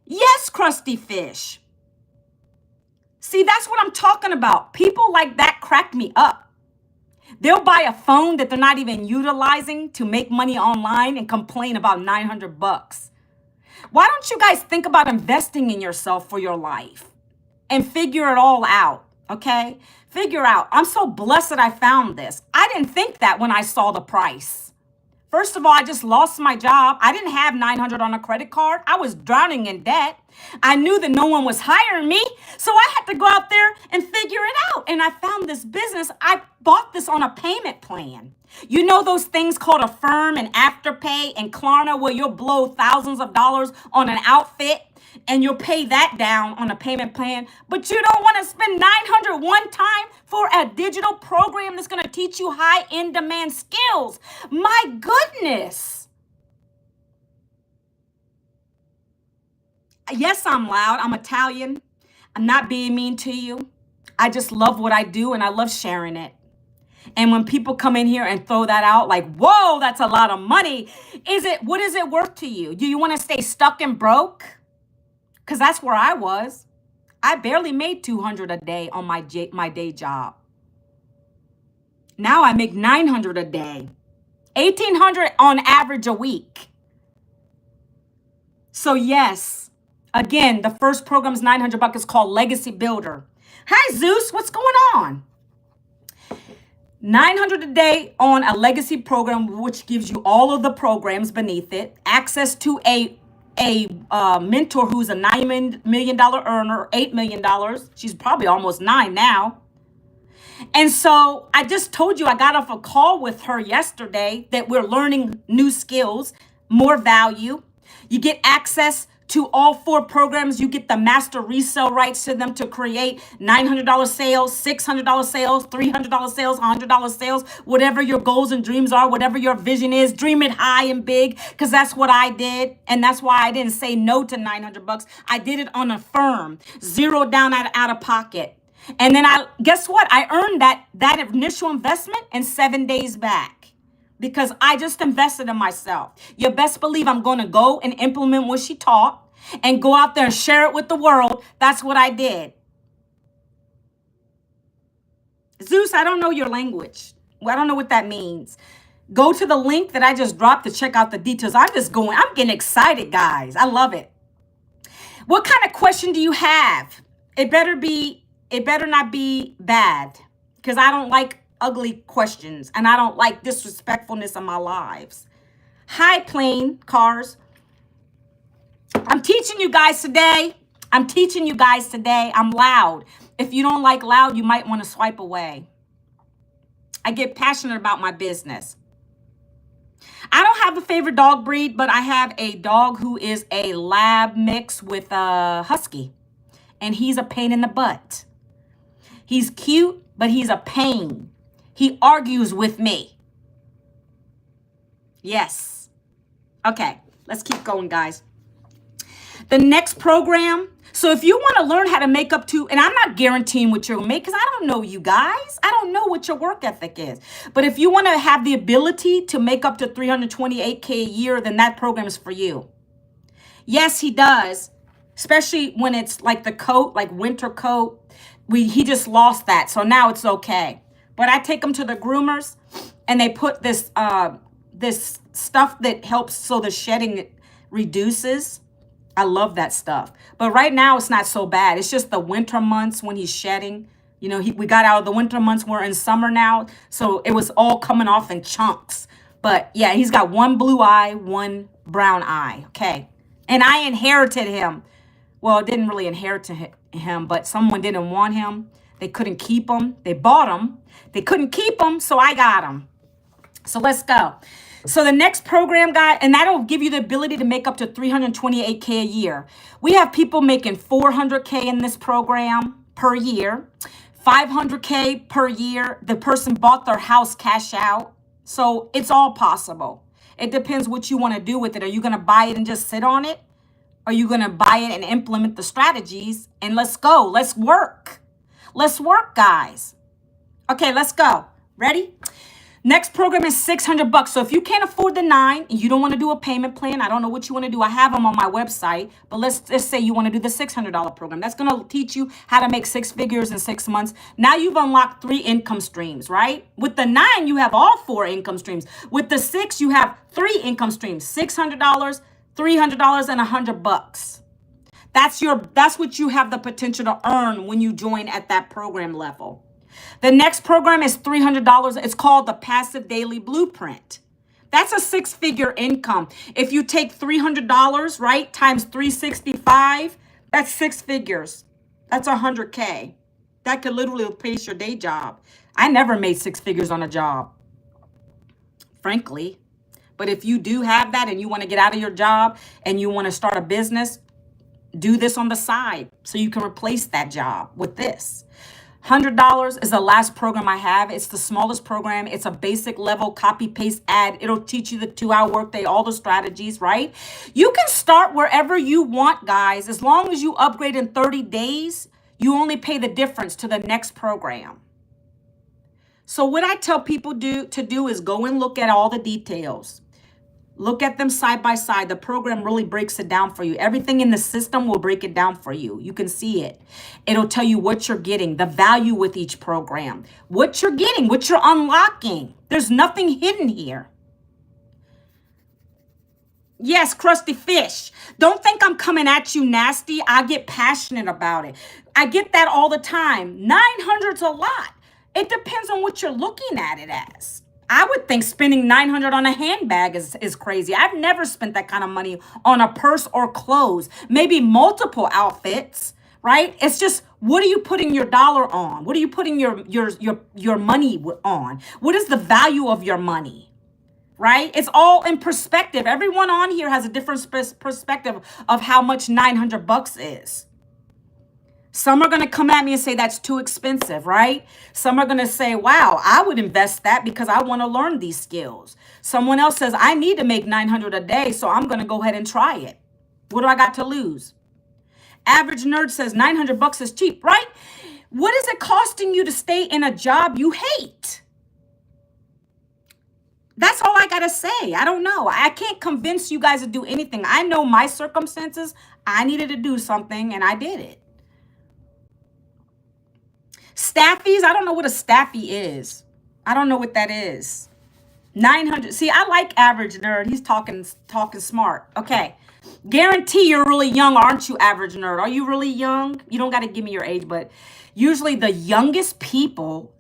Yes, Krusty Fish. See, that's what I'm talking about. People like that crack me up. They'll buy a phone that they're not even utilizing to make money online and complain about $900. Why don't you guys think about investing in yourself for your life and figure it all out, okay? Figure out. I'm so blessed that I found this. I didn't think that when I saw the price. First of all, I just lost my job. I didn't have $900 on a credit card. I was drowning in debt. I knew that no one was hiring me, so I had to go out there and figure it out. And I found this business. I bought this on a payment plan. You know those things called Affirm and Afterpay and Klarna where you'll blow thousands of dollars on an outfit and you'll pay that down on a payment plan, but you don't want to spend $900 one time for a digital program that's going to teach you high in-demand skills. My goodness. Yes, I'm loud. I'm Italian. I'm not being mean to you. I just love what I do and I love sharing it. And when people come in here and throw that out like, whoa, that's a lot of money. What is it worth to you? Do you want to stay stuck and broke? Because that's where I was. I barely made $200 a day on my day job. Now I make $900 a day. $1,800 on average a week. So yes, again, the first program is $900. It's called Legacy Builder. Hi, Zeus. What's going on? $900 a day on a legacy program, which gives you all of the programs beneath it, access to a mentor who's a $9 million earner, $8 million. She's probably almost 9 now. And so I just told you I got off a call with her yesterday that we're learning new skills, more value. You get access to all 4 programs. You get the master resale rights to them to create $900 sales, $600 sales, $300 sales, $100 sales, whatever your goals and dreams are, whatever your vision is, dream it high and big, because that's what I did. And that's why I didn't say no to $900. I did it on Affirm, zero down out of pocket. And then guess what? I earned that initial investment in 7 days back. Because I just invested in myself. You best believe I'm going to go and implement what she taught and go out there and share it with the world. That's what I did. Zeus, I don't know your language. I don't know what that means. Go to the link that I just dropped to check out the details. I'm getting excited, guys. I love it. What kind of question do you have? It better not be bad, because I don't like ugly questions and I don't like disrespectfulness in my lives. Hi, plane cars. I'm teaching you guys today. I'm loud. If you don't like loud, you might want to swipe away. I get passionate about my business. I don't have a favorite dog breed, but I have a dog who is a lab mix with a husky, and he's a pain in the butt. He's cute, but he's a pain. He argues with me. Yes. Okay, let's keep going, guys. The next program. So if you want to learn how to make up to, and I'm not guaranteeing what you're going to make because I don't know you guys. I don't know what your work ethic is. But if you want to have the ability to make up to $328K a year, then that program is for you. Yes, he does. Especially when it's like the coat, like winter coat. He just lost that. So now it's okay. But I take them to the groomers and they put this stuff that helps so the shedding reduces. I love that stuff. But right now it's not so bad. It's just the winter months when he's shedding. You know, we got out of the winter months. We're in summer now. So it was all coming off in chunks. But yeah, he's got one blue eye, one brown eye. Okay. And I inherited him. Well, I didn't really inherit him, but someone didn't want him. They couldn't keep him. They bought him. They couldn't keep him, so I got him. So let's go. So the next program, guy, and that'll give you the ability to make up to $328K a year. We have people making $400K in this program per year, $500K per year. The person bought their house cash out. So it's all possible. It depends what you want to do with it. Are you going to buy it and just sit on it? Are you going to buy it and implement the strategies? And let's go. Let's work. Let's work, guys. Okay, let's go. Ready? Next program is $600. So if you can't afford the 9 and you don't want to do a payment plan, I don't know what you want to do. I have them on my website, but let's say you want to do the $600 program. That's going to teach you how to make 6 figures in 6 months. Now you've unlocked 3 income streams, right? With the 9, you have all 4 income streams. With the 6, you have 3 income streams, $600, $300, and $100. That's what you have the potential to earn when you join at that program level. The next program is $300. It's called the Passive Daily Blueprint. That's a 6-figure income. If you take $300, right, times 365, that's 6 figures. That's $100K. That could literally replace your day job. I never made 6 figures on a job, frankly. But if you do have that and you want to get out of your job and you want to start a business, do this on the side so you can replace that job with this. $100 is the last program I have. It's the smallest program. It's a basic level copy paste ad. It'll teach you the 2-hour workday, all the strategies, right? You can start wherever you want, guys. As long as you upgrade in 30 days, you only pay the difference to the next program. So what I tell people to do is go and look at all the details. Look at them side by side. The program really breaks it down for you. Everything in the system will break it down for you. You can see it. It'll tell you what you're getting, the value with each program, what you're getting, what you're unlocking. There's nothing hidden here. Yes, crusty fish. Don't think I'm coming at you nasty. I get passionate about it. I get that all the time. 900's a lot. It depends on what you're looking at it as. I would think spending $900 on a handbag is crazy. I've never spent that kind of money on a purse or clothes. Maybe multiple outfits, right? It's just, what are you putting your dollar on? What are you putting your money on? What is the value of your money? Right? It's all in perspective. Everyone on here has a different perspective of how much $900 is. Some are going to come at me and say that's too expensive, right? Some are going to say, wow, I would invest that because I want to learn these skills. Someone else says, I need to make $900 a day, so I'm going to go ahead and try it. What do I got to lose? Average nerd says $900 is cheap, right? What is it costing you to stay in a job you hate? That's all I got to say. I don't know. I can't convince you guys to do anything. I know my circumstances. I needed to do something, and I did it. Staffies, I don't know what a staffy is. I don't know what that is. 900. See, I like average nerd. He's talking smart. Okay. Guarantee you're really young, aren't you, average nerd? Are you really young? You don't got to give me your age, but usually the youngest people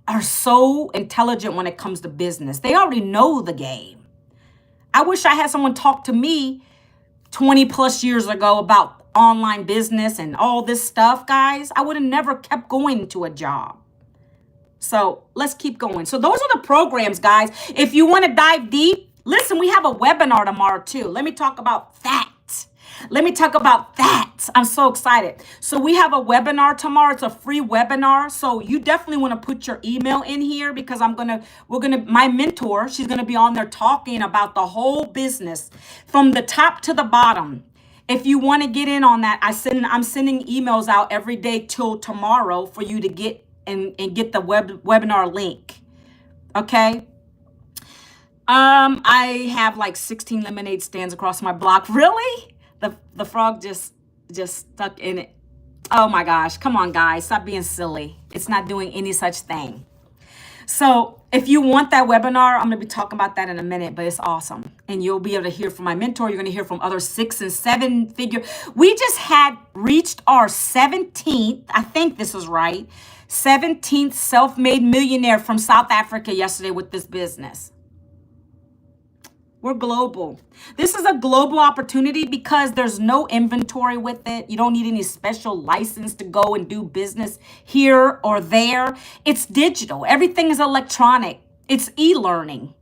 are so intelligent when it comes to business. They already know the game. I wish I had someone talk to me 20 plus years ago about online business and all this stuff, guys. I would have never kept going to a job. So let's keep going. So those are the programs, guys. If you want to dive deep, listen, we have a webinar tomorrow too. Let me talk about that. I'm so excited. So we have a webinar tomorrow. It's a free webinar. So you definitely want to put your email in here because my mentor, she's going to be on there talking about the whole business from the top to the bottom. If you want to get in on that, I'm sending emails out every day till tomorrow for you to get and get the webinar link. Okay. I have like 16 lemonade stands across my block. Really? The frog just stuck in it. Oh my gosh. Come on, guys. Stop being silly. It's not doing any such thing. So if you want that webinar, I'm going to be talking about that in a minute, but it's awesome. And you'll be able to hear from my mentor. You're going to hear from other 6 and 7 figure. We just had reached our 17th, I think this is right, 17th self-made millionaire from South Africa yesterday with this business. We're global. This is a global opportunity because there's no inventory with it. You don't need any special license to go and do business here or there. It's digital. Everything is electronic. It's e-learning.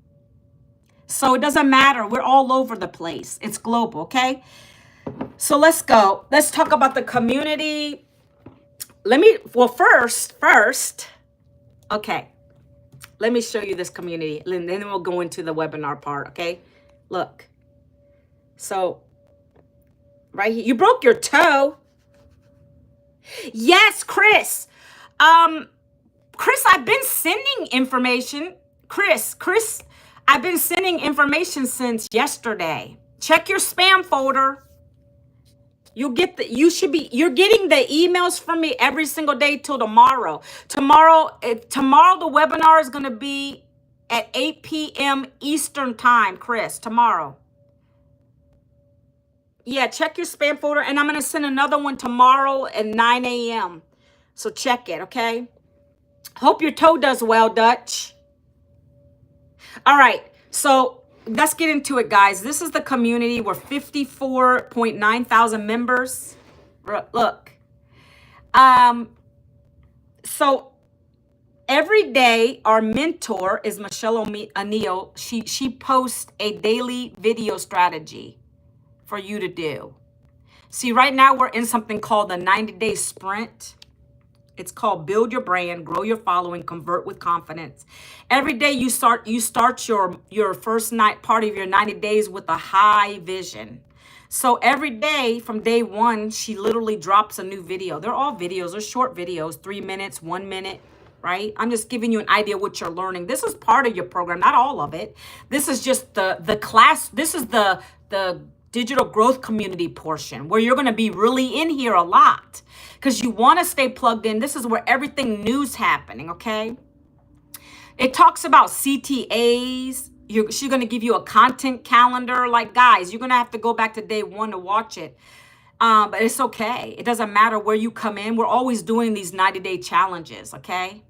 So it doesn't matter. We're all over the place. It's global, okay? So let's go. Let's talk about the community. First, okay. Let me show you this community, and then we'll go into the webinar part, okay? Look. So right here. You broke your toe. Yes, Chris. Chris, I've been sending information. Chris, I've been sending information since yesterday. Check your spam folder. You're getting the emails from me every single day till tomorrow. Tomorrow the webinar is going to be at 8 p.m. Eastern time, Chris, tomorrow. Yeah, check your spam folder, and I'm going to send another one tomorrow at 9 a.m. So check it, okay? Hope your toe does well, Dutch. All right, so let's get into it, guys. This is the community. We're 54.9 thousand members. Look. So every day, our mentor is Michelle O'Neill. She posts a daily video strategy for you to do. See, right now we're in something called the 90-day sprint. It's called Build Your Brand, Grow Your Following, Convert with Confidence. Every day you start your first part of your 90 days with a high vision. So every day from day one, she literally drops a new video. They're all videos. They're short videos, 3 minutes, 1 minute, right? I'm just giving you an idea what you're learning. This is part of your program, not all of it. This is just the class. This is the digital growth community portion where you're going to be really in here a lot because you want to stay plugged in. This is where everything new's happening, okay? It talks about CTAs. She's going to give you a content calendar. Like, guys, you're going to have to go back to day one to watch it. But it's okay. It doesn't matter where you come in. We're always doing these 90-day challenges, okay?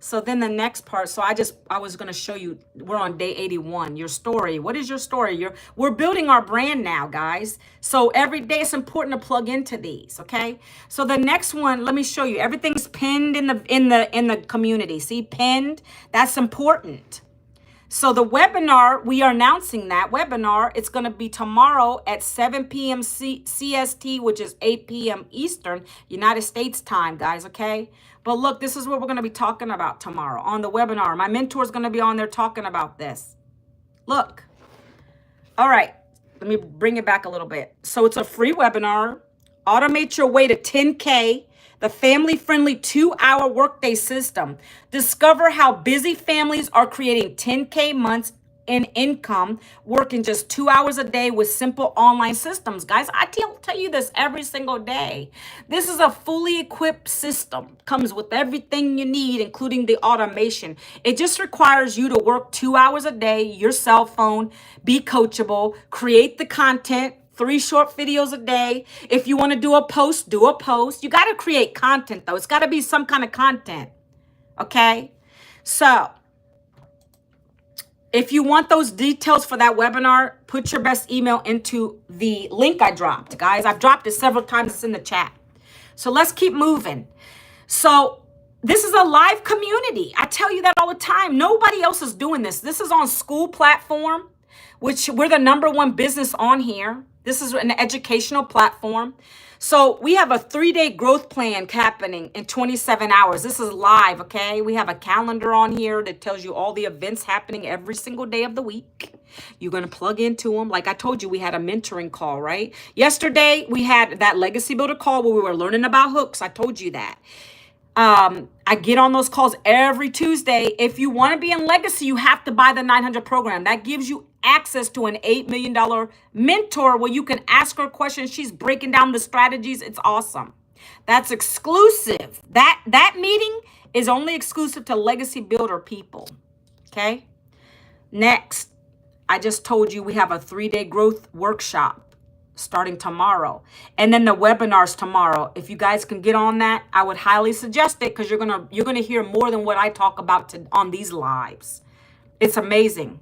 So then the next part, I was going to show you, we're on day 81, your story. What is your story? We're building our brand now, guys. So every day it's important to plug into these, okay? So the next one, let me show you. Everything's pinned in the community. See, pinned, that's important. So the webinar, we are announcing that webinar. It's going to be tomorrow at 7 p.m. CST, which is 8 p.m. Eastern, United States time, guys, okay? But look, this is what we're going to be talking about tomorrow on the webinar. My mentor is going to be on there talking about this. Look. All right. Let me bring it back a little bit. So it's a free webinar. Automate your way to 10K. The family-friendly 2-hour workday system. Discover how busy families are creating 10K months in income, working just 2 hours a day with simple online systems. Guys, I tell you this every single day. This is a fully equipped system. Comes with everything you need, including the automation. It just requires you to work 2 hours a day, your cell phone, be coachable, create the content, 3 short videos a day. If you want to do a post, do a post. You got to create content, though. It's got to be some kind of content. Okay? So, if you want those details for that webinar, put your best email into the link I dropped. Guys, I've dropped it several times. It's in the chat. So, let's keep moving. So, this is a live community. I tell you that all the time. Nobody else is doing this. This is on School Platform, which we're the #1 business on here. This is an educational platform. So we have a 3-day growth plan happening in 27 hours. This is live, okay? We have a calendar on here that tells you all the events happening every single day of the week. You're going to plug into them. Like I told you, we had a mentoring call, right? Yesterday, we had that Legacy Builder call where we were learning about hooks. I told you that. I get on those calls every Tuesday. If you want to be in Legacy, you have to buy the 900 program. That gives you access to an $8 million mentor where you can ask her questions. She's breaking down the strategies. It's awesome. That's exclusive. That meeting is only exclusive to Legacy Builder people. Okay. Next, I just told you we have a 3-day growth workshop starting tomorrow. And then the webinars tomorrow. If you guys can get on that, I would highly suggest it because you're gonna hear more than what I talk about on these lives. It's amazing.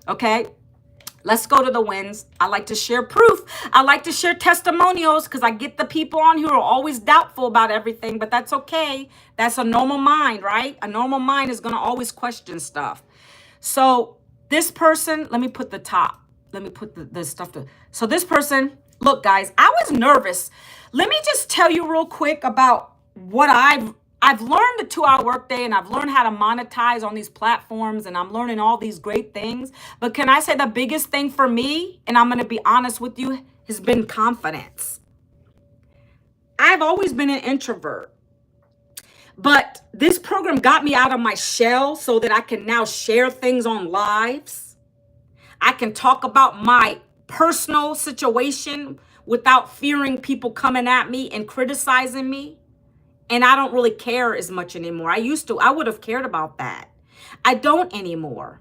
Okay. Let's go to the wins. I like to share proof. I like to share testimonials because I get the people on who are always doubtful about everything, but that's okay. That's a normal mind, right? A normal mind is going to always question stuff. So this person, let me put the top. Let me put the stuff to. So this person, look, guys, I was nervous. Let me just tell you real quick about what I've learned the 2-hour workday, and I've learned how to monetize on these platforms, and I'm learning all these great things. But can I say the biggest thing for me, and I'm going to be honest with you, has been confidence. I've always been an introvert, but this program got me out of my shell so that I can now share things on lives. I can talk about my personal situation without fearing people coming at me and criticizing me. And I don't really care as much anymore. I would have cared about that. I don't anymore,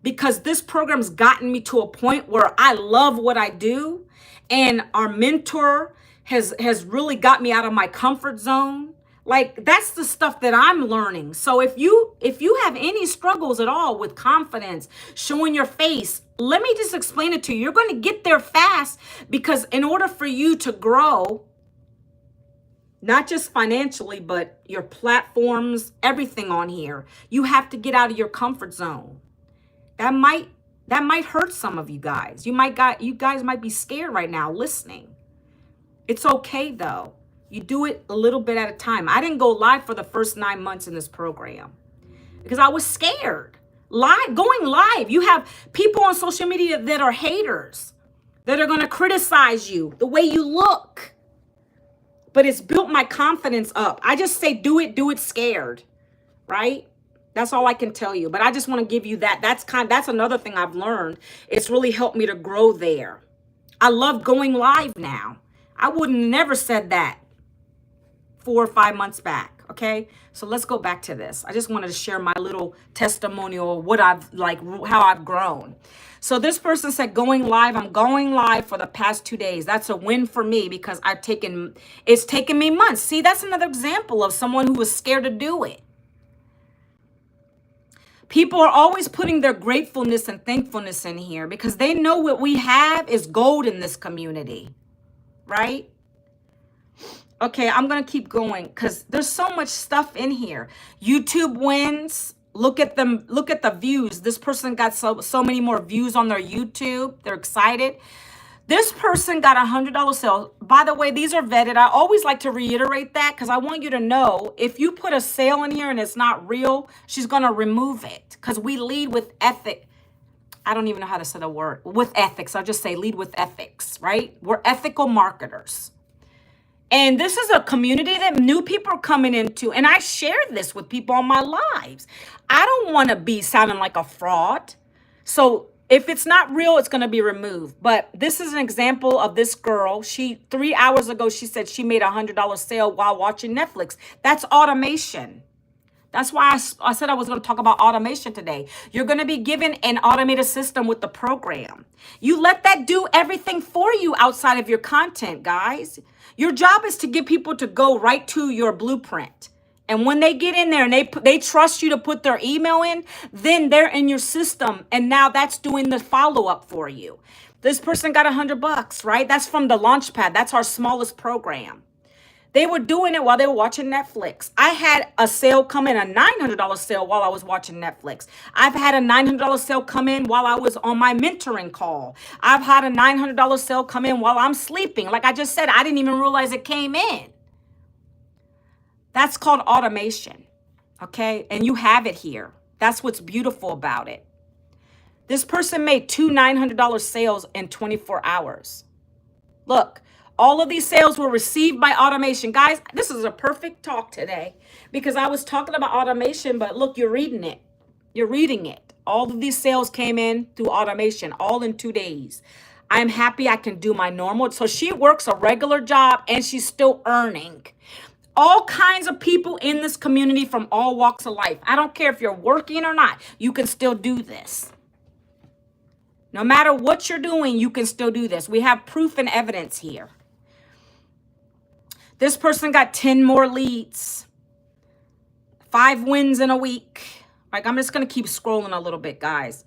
because this program's gotten me to a point where I love what I do. And our mentor has really got me out of my comfort zone. Like, that's the stuff that I'm learning. So if you have any struggles at all with confidence, showing your face, let me just explain it to you. You're going to get there fast, because in order for you to grow, not just financially, but your platforms, everything on here, you have to get out of your comfort zone. That might hurt some of you guys. You guys might be scared right now listening. It's okay though. You do it a little bit at a time. I didn't go live for the first 9 months in this program because I was scared. Going live, you have people on social media that are haters, that are going to criticize you, the way you look. But it's built my confidence up. I just say do it scared, right? That's all I can tell you. But I just want to give you that. That's another thing I've learned. It's really helped me to grow there. I love going live now. I would have never said that 4 or 5 months back. Okay, so let's go back to this. I just wanted to share my little testimonial, how I've grown. So this person said, I'm going live for the past 2 days. That's a win for me, because it's taken me months. See, that's another example of someone who was scared to do it. People are always putting their gratefulness and thankfulness in here because they know what we have is gold in this community, right? Okay, I'm going to keep going because there's so much stuff in here. YouTube wins. Look at them. Look at the views. This person got so many more views on their YouTube. They're excited. This person got $100 sale. By the way, these are vetted. I always like to reiterate that because I want you to know if you put a sale in here and it's not real, she's going to remove it because we lead with ethic. I don't even know how to say the word. With ethics. I'll just say lead with ethics, right? We're ethical marketers. And this is a community that new people are coming into. And I share this with people on my lives. I don't want to be sounding like a fraud. So if it's not real, it's going to be removed. But this is an example of this girl. 3 hours ago, she said she made $100 sale while watching Netflix. That's automation. That's why I said I was going to talk about automation today. You're going to be given an automated system with the program. You let that do everything for you outside of your content, guys. Your job is to get people to go right to your blueprint. And when they get in there and they trust you to put their email in, then they're in your system. And now that's doing the follow-up for you. This person got $100, right? That's from the Launchpad. That's our smallest program. They were doing it while they were watching Netflix. I had a sale come in, a $900 sale while I was watching Netflix. I've had a $900 sale come in while I was on my mentoring call. I've had a $900 sale come in while I'm sleeping. Like I just said, I didn't even realize it came in. That's called automation, okay? And you have it here. That's what's beautiful about it. This person made 2 $900 sales in 24 hours. Look. All of these sales were received by automation. Guys, this is a perfect talk today because I was talking about automation, but look, you're reading it. You're reading it. All of these sales came in through automation, all in 2 days. I'm happy I can do my normal. So she works a regular job and she's still earning. All kinds of people in this community from all walks of life. I don't care if you're working or not. You can still do this. No matter what you're doing, you can still do this. We have proof and evidence here. This person got 10 more leads, 5 wins in a week. Like, I'm just going to keep scrolling a little bit, guys.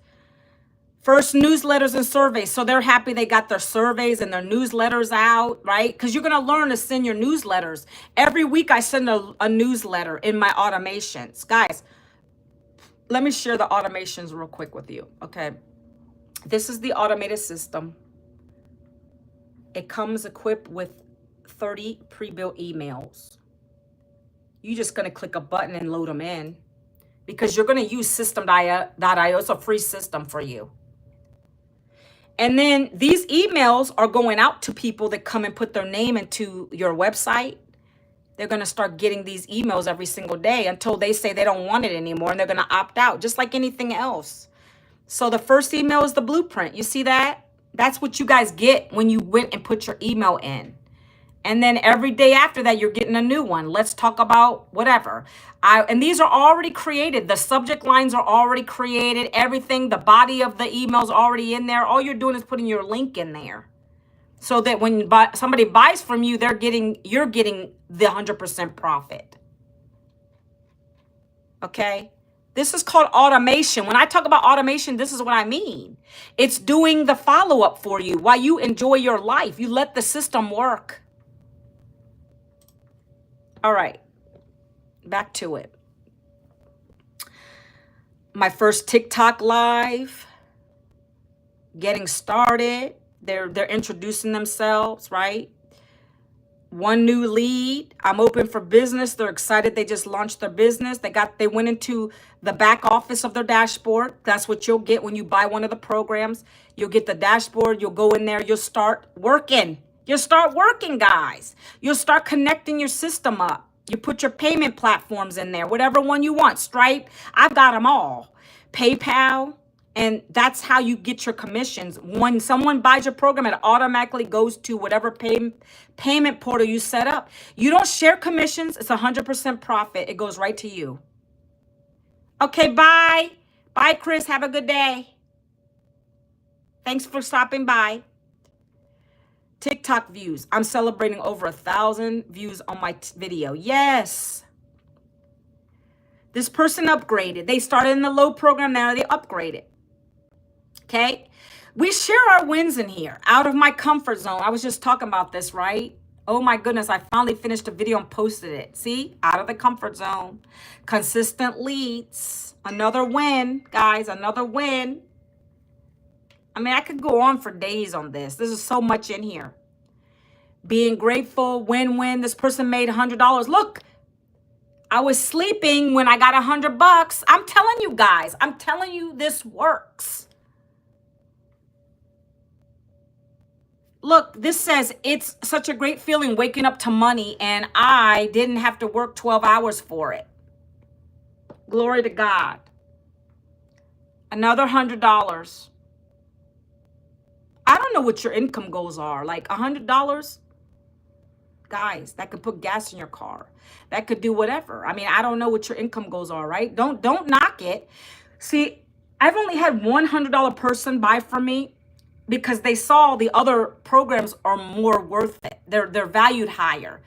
First newsletters and surveys. So they're happy they got their surveys and their newsletters out, right? Because you're going to learn to send your newsletters. Every week I send a newsletter in my automations. Guys, let me share the automations real quick with you, okay? This is the automated system. It comes equipped with 30 pre-built emails. You're just going to click a button and load them in because you're going to use system.io. It's a free system for you. And then these emails are going out to people that come and put their name into your website. They're going to start getting these emails every single day until they say they don't want it anymore, and they're going to opt out, just like anything else. So the first email is the blueprint. You see that? That's what you guys get when you went and put your email in. And then every day after that, you're getting a new one. Let's talk about whatever. And these are already created. The subject lines are already created. Everything, the body of the email's already in there. All you're doing is putting your link in there, so that when somebody buys from you, you're getting the 100% profit. Okay? This is called automation. When I talk about automation, this is what I mean. It's doing the follow-up for you while you enjoy your life. You let the system work. All right, back to it. My first TikTok live, getting started. They're introducing themselves, right? One new lead. I'm open for business. They're excited. They just launched their business. They went into the back office of their dashboard. That's what you'll get when you buy one of the programs. You'll get the dashboard. You'll go in there. You'll start working. You'll start working, guys. You'll start connecting your system up. You put your payment platforms in there, whatever one you want. Stripe, I've got them all. PayPal, and that's how you get your commissions. When someone buys your program, it automatically goes to whatever payment portal you set up. You don't share commissions. It's 100% profit. It goes right to you. Okay, bye. Bye, Chris. Have a good day. Thanks for stopping by. TikTok views. I'm celebrating over 1,000 views on my video. Yes. This person upgraded. They started in the low program. Now they upgraded. Okay. We share our wins in here. Out of my comfort zone. I was just talking about this, right? Oh my goodness. I finally finished a video and posted it. See? Out of the comfort zone. Consistent leads. Another win, guys. Another win. I mean, I could go on for days on this. This is so much in here. Being grateful, win-win. This person made $100. Look, I was sleeping when I got $100. I'm telling you guys, I'm telling you this works. Look, this says it's such a great feeling waking up to money, and I didn't have to work 12 hours for it. Glory to God. Another $100. I don't know what your income goals are. Like $100, guys, that could put gas in your car. That could do whatever. I mean, I don't know what your income goals are, right? Don't knock it. See, I've only had one $100 person buy from me because they saw the other programs are more worth it. They're valued higher.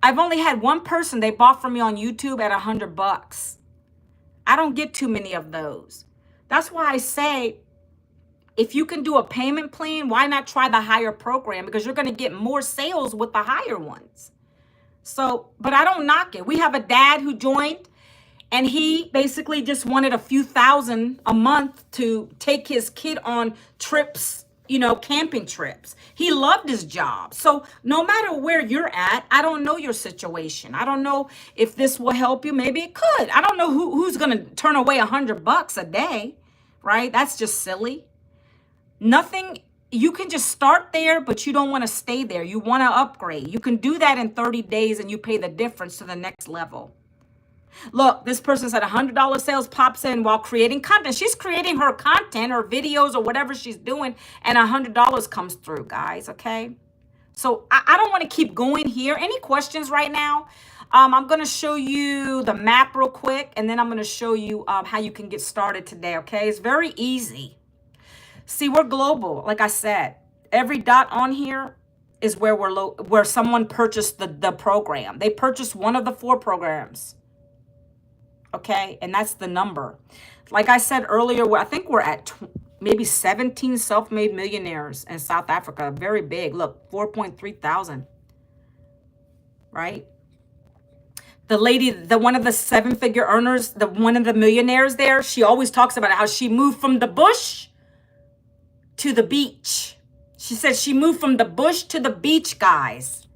I've only had one person, they bought from me on YouTube at $100. I don't get too many of those. That's why I say, if you can do a payment plan, why not try the higher program? Because you're going to get more sales with the higher ones. So, but I don't knock it. We have a dad who joined, and he basically just wanted a few thousand a month to take his kid on trips, you know, camping trips. He loved his job. So no matter where you're at, I don't know your situation. I don't know if this will help you. Maybe it could. I don't know who's going to turn away $100 a day, right? That's just silly. Nothing, you can just start there, but you don't want to stay there. You want to upgrade. You can do that in 30 days and you pay the difference to the next level. Look, this person said $100 sales pops in while creating content. She's creating her content or videos or whatever she's doing, and $100 comes through, guys, okay? So I don't want to keep going here. Any questions right now? I'm going to show you the map real quick, and then I'm going to show you how you can get started today, okay? It's very easy. See, we're global. Like I said, every dot on here is where where someone purchased the program. They purchased one of the 4 programs. Okay, and that's the number. Like I said earlier, I think we're at maybe 17 self-made millionaires in South Africa. Very big. Look, 4.3 thousand. Right? The lady, one of the 7-figure earners, one of the millionaires there, she always talks about how she moved from the bush to the beach. She said she moved from the bush to the beach, guys.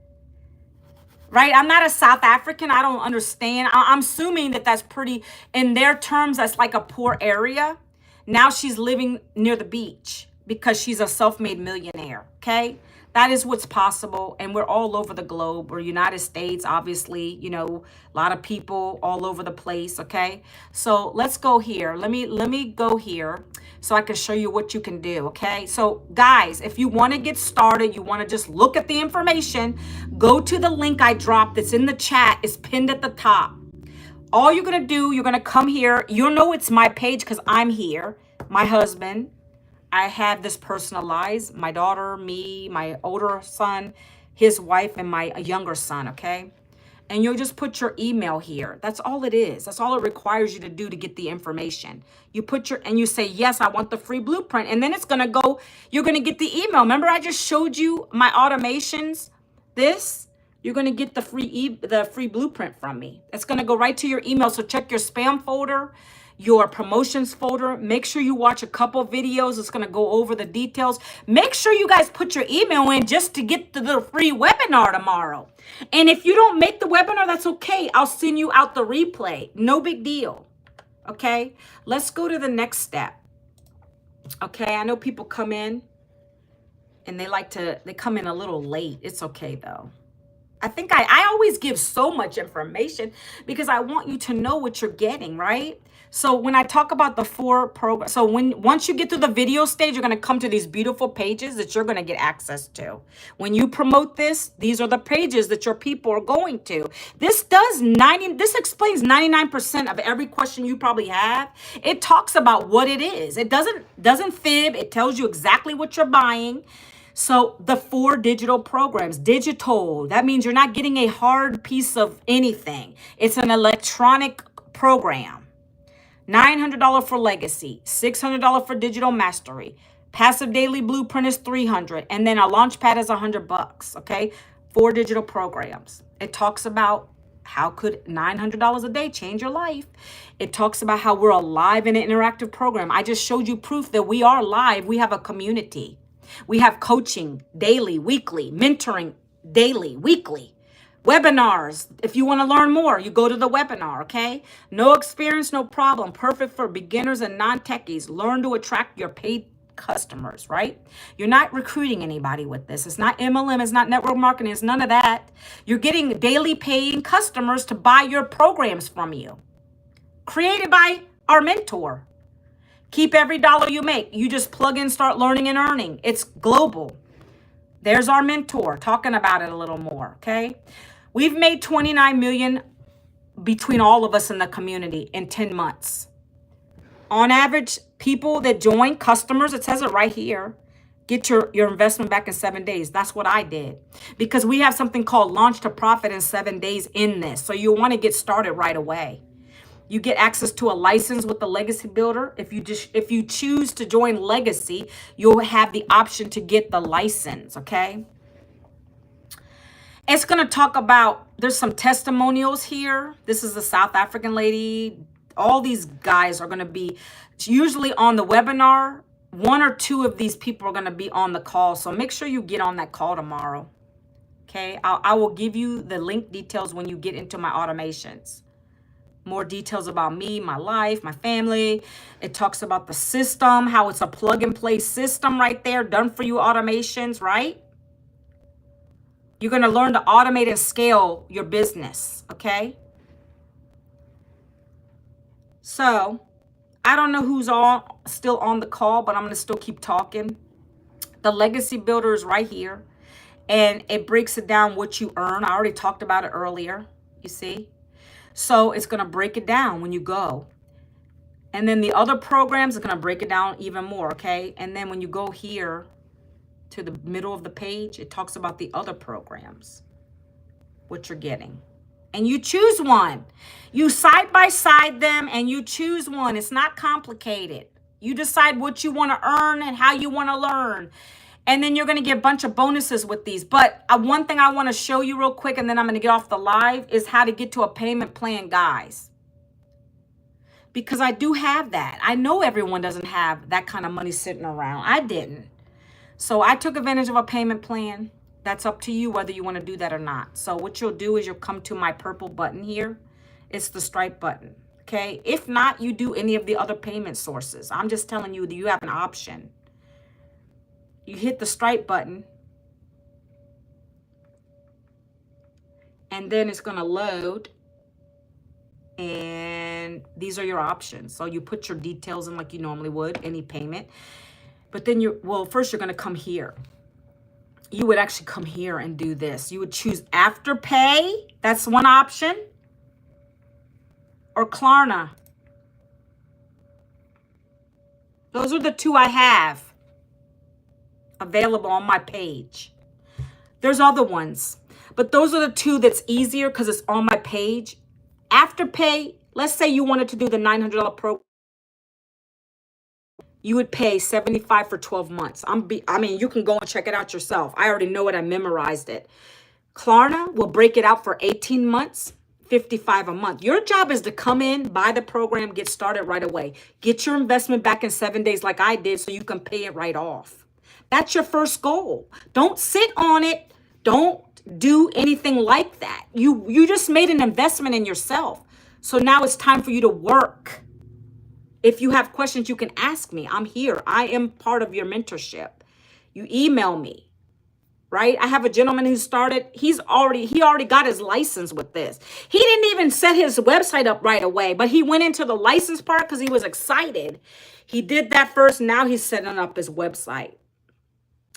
Right? I'm not a South African. I don't understand. I'm assuming that that's pretty, in their terms, that's like a poor area. Now she's living near the beach because she's a self-made millionaire, okay? That is what's possible, and we're all over the globe. We're United States, obviously, you know, a lot of people all over the place, okay? So let's go here. Let me go here so I can show you what you can do, okay? So guys, if you want to get started, you want to just look at the information, go to the link I dropped that's in the chat. It's pinned at the top. All you're going to do, you're going to come here. You'll know it's my page because I'm here. My husband. I have this personalized. My daughter, me, my older son, his wife, and my younger son, okay? And you'll just put your email here. That's all it is. That's all it requires you to do to get the information. You put your, and you say, yes, I want the free blueprint. And then it's going to go, you're going to get the email. Remember I just showed you my automations? This, you're going to get the free blueprint from me. It's going to go right to your email. So check your spam folder, your promotions folder. Make sure you watch a couple videos. It's going to go over the details. Make sure you guys put your email in just to get the free webinar tomorrow. And if you don't make the webinar, that's okay. I'll send you out the replay. No big deal. Okay. Let's go to the next step. Okay. I know people come in and they come in a little late. It's okay though. I think I always give so much information because I want you to know what you're getting, right? So when I talk about the 4 programs, so once you get to the video stage, you're going to come to these beautiful pages that you're going to get access to. When you promote this, these are the pages that your people are going to. This explains 99% of every question you probably have. It talks about what it is. It doesn't fib. It tells you exactly what you're buying. So the 4 digital programs, digital, that means you're not getting a hard piece of anything. It's an electronic program. $900 for legacy, $600 for digital mastery. Passive daily blueprint is $300, and then a launch pad is $100. Okay, 4 digital programs. It talks about how could $900 a day change your life. It talks about how we're a live and interactive program. I just showed you proof that we are live. We have a community. We have coaching daily, weekly, mentoring daily, weekly. Webinars. If you want to learn more, you go to the webinar, okay? No experience, no problem. Perfect for beginners and non-techies. Learn to attract your paid customers, right? You're not recruiting anybody with this. It's not MLM. It's not network marketing. It's none of that. You're getting daily paying customers to buy your programs from you. Created by our mentor. Keep every dollar you make. You just plug in, start learning and earning. It's global. There's our mentor talking about it a little more, okay? We've made 29 million between all of us in the community in 10 months. On average, people that join, customers, it says it right here, get your investment back in 7 days. That's what I did. Because we have something called Launch to Profit in 7 days in this. So you want to get started right away. You get access to a license with the Legacy Builder. If you choose to join Legacy, you'll have the option to get the license, okay? It's going to talk about, there's some testimonials here. This is a South African lady. All these guys are going to be usually on the webinar. 1 or 2 of these people are going to be on the call. So make sure you get on that call tomorrow. Okay. I will give you the link details when you get into my automations. More details about me, my life, my family. It talks about the system, how it's a plug and play system right there, done for you automations, right? You're going to learn to automate and scale your business, okay? So, I don't know who's still on the call, but I'm going to still keep talking. The Legacy Builder is right here, and it breaks it down what you earn. I already talked about it earlier, you see? So, it's going to break it down when you go. And then the other programs are going to break it down even more, okay? And then when you go here to the middle of the page, it talks about the other programs, what you're getting. And you choose one. You side by side them and you choose one. It's not complicated. You decide what you want to earn and how you want to learn. And then you're going to get a bunch of bonuses with these. But one thing I want to show you real quick, and then I'm going to get off the live, is how to get to a payment plan, guys. Because I do have that. I know everyone doesn't have that kind of money sitting around. I didn't. So I took advantage of a payment plan. That's up to you whether you want to do that or not. So what you'll do is you'll come to my purple button here. It's the Stripe button. Okay. If not, you do any of the other payment sources. I'm just telling you that you have an option. you hit the Stripe button, and then it's going to load, and these are your options. So you put your details in like you normally would, any payment. But then first you're going to come here. You would actually come here and do this. You would choose Afterpay. That's one option. Or Klarna. Those are the two I have available on my page. There's other ones, but those are the two that's easier because it's on my page. Afterpay, let's say you wanted to do the $900 program. You would pay $75 for 12 months. I mean, you can go and check it out yourself. I already know it. I memorized it. Klarna will break it out for 18 months, $55 a month. Your job is to come in, buy the program, get started right away. Get your investment back in 7 days like I did so you can pay it right off. That's your first goal. Don't sit on it. Don't do anything like that. You just made an investment in yourself. So now it's time for you to work. If you have questions, you can ask me. I'm here. I am part of your mentorship. You email me, right? I have a gentleman who started. He already got his license with this. He didn't even set his website up right away, but he went into the license part because he was excited. He did that first. Now he's setting up his website.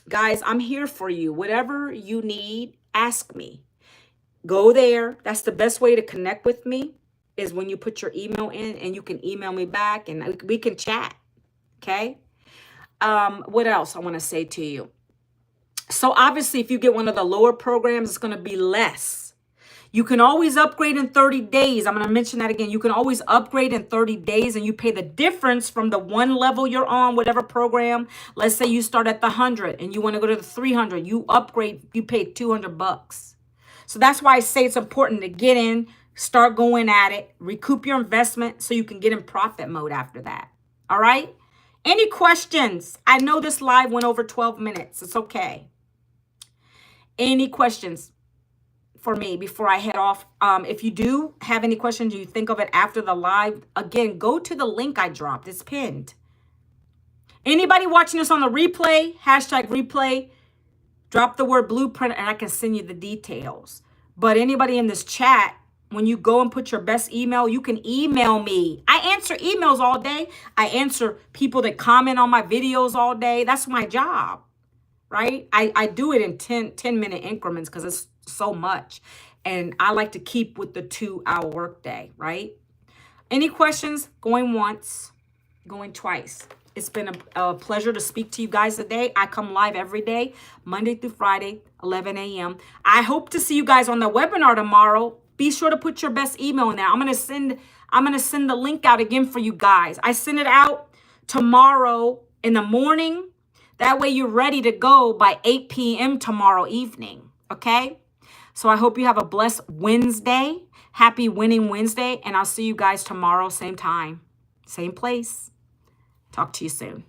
Guys, I'm here for you. Whatever you need, ask me. Go there. That's the best way to connect with me. Is when you put your email in, and you can email me back and we can chat. Okay. What else I want to say to you? So obviously, if you get one of the lower programs, it's going to be less. You can always upgrade in 30 days. I'm going to mention that again. You can always upgrade in 30 days, and you pay the difference from the one level you're on, whatever program. Let's say you start at the 100 and you want to go to the 300. You upgrade, you pay $200. So that's why I say it's important to get in, start going at it, recoup your investment so you can get in profit mode after that. All right? Any questions? I know this live went over 12 minutes. It's okay. Any questions for me before I head off? If you do have any questions, you think of it after the live, again, go to the link I dropped. It's pinned. Anybody watching this on the replay, #replay, drop the word blueprint and I can send you the details. But anybody in this chat, when you go and put your best email, you can email me. I answer emails all day. I answer people that comment on my videos all day. That's my job, right? I do it in 10-minute increments because it's so much. And I like to keep with the 2-hour workday, right? Any questions? Going once, going twice. It's been a pleasure to speak to you guys today. I come live every day, Monday through Friday, 11 a.m. I hope to see you guys on the webinar tomorrow. Be sure to put your best email in there. I'm gonna send the link out again for you guys. I send it out tomorrow in the morning. That way you're ready to go by 8 p.m. tomorrow evening. Okay? So I hope you have a blessed Wednesday. Happy Winning Wednesday. And I'll see you guys tomorrow, same time, same place. Talk to you soon.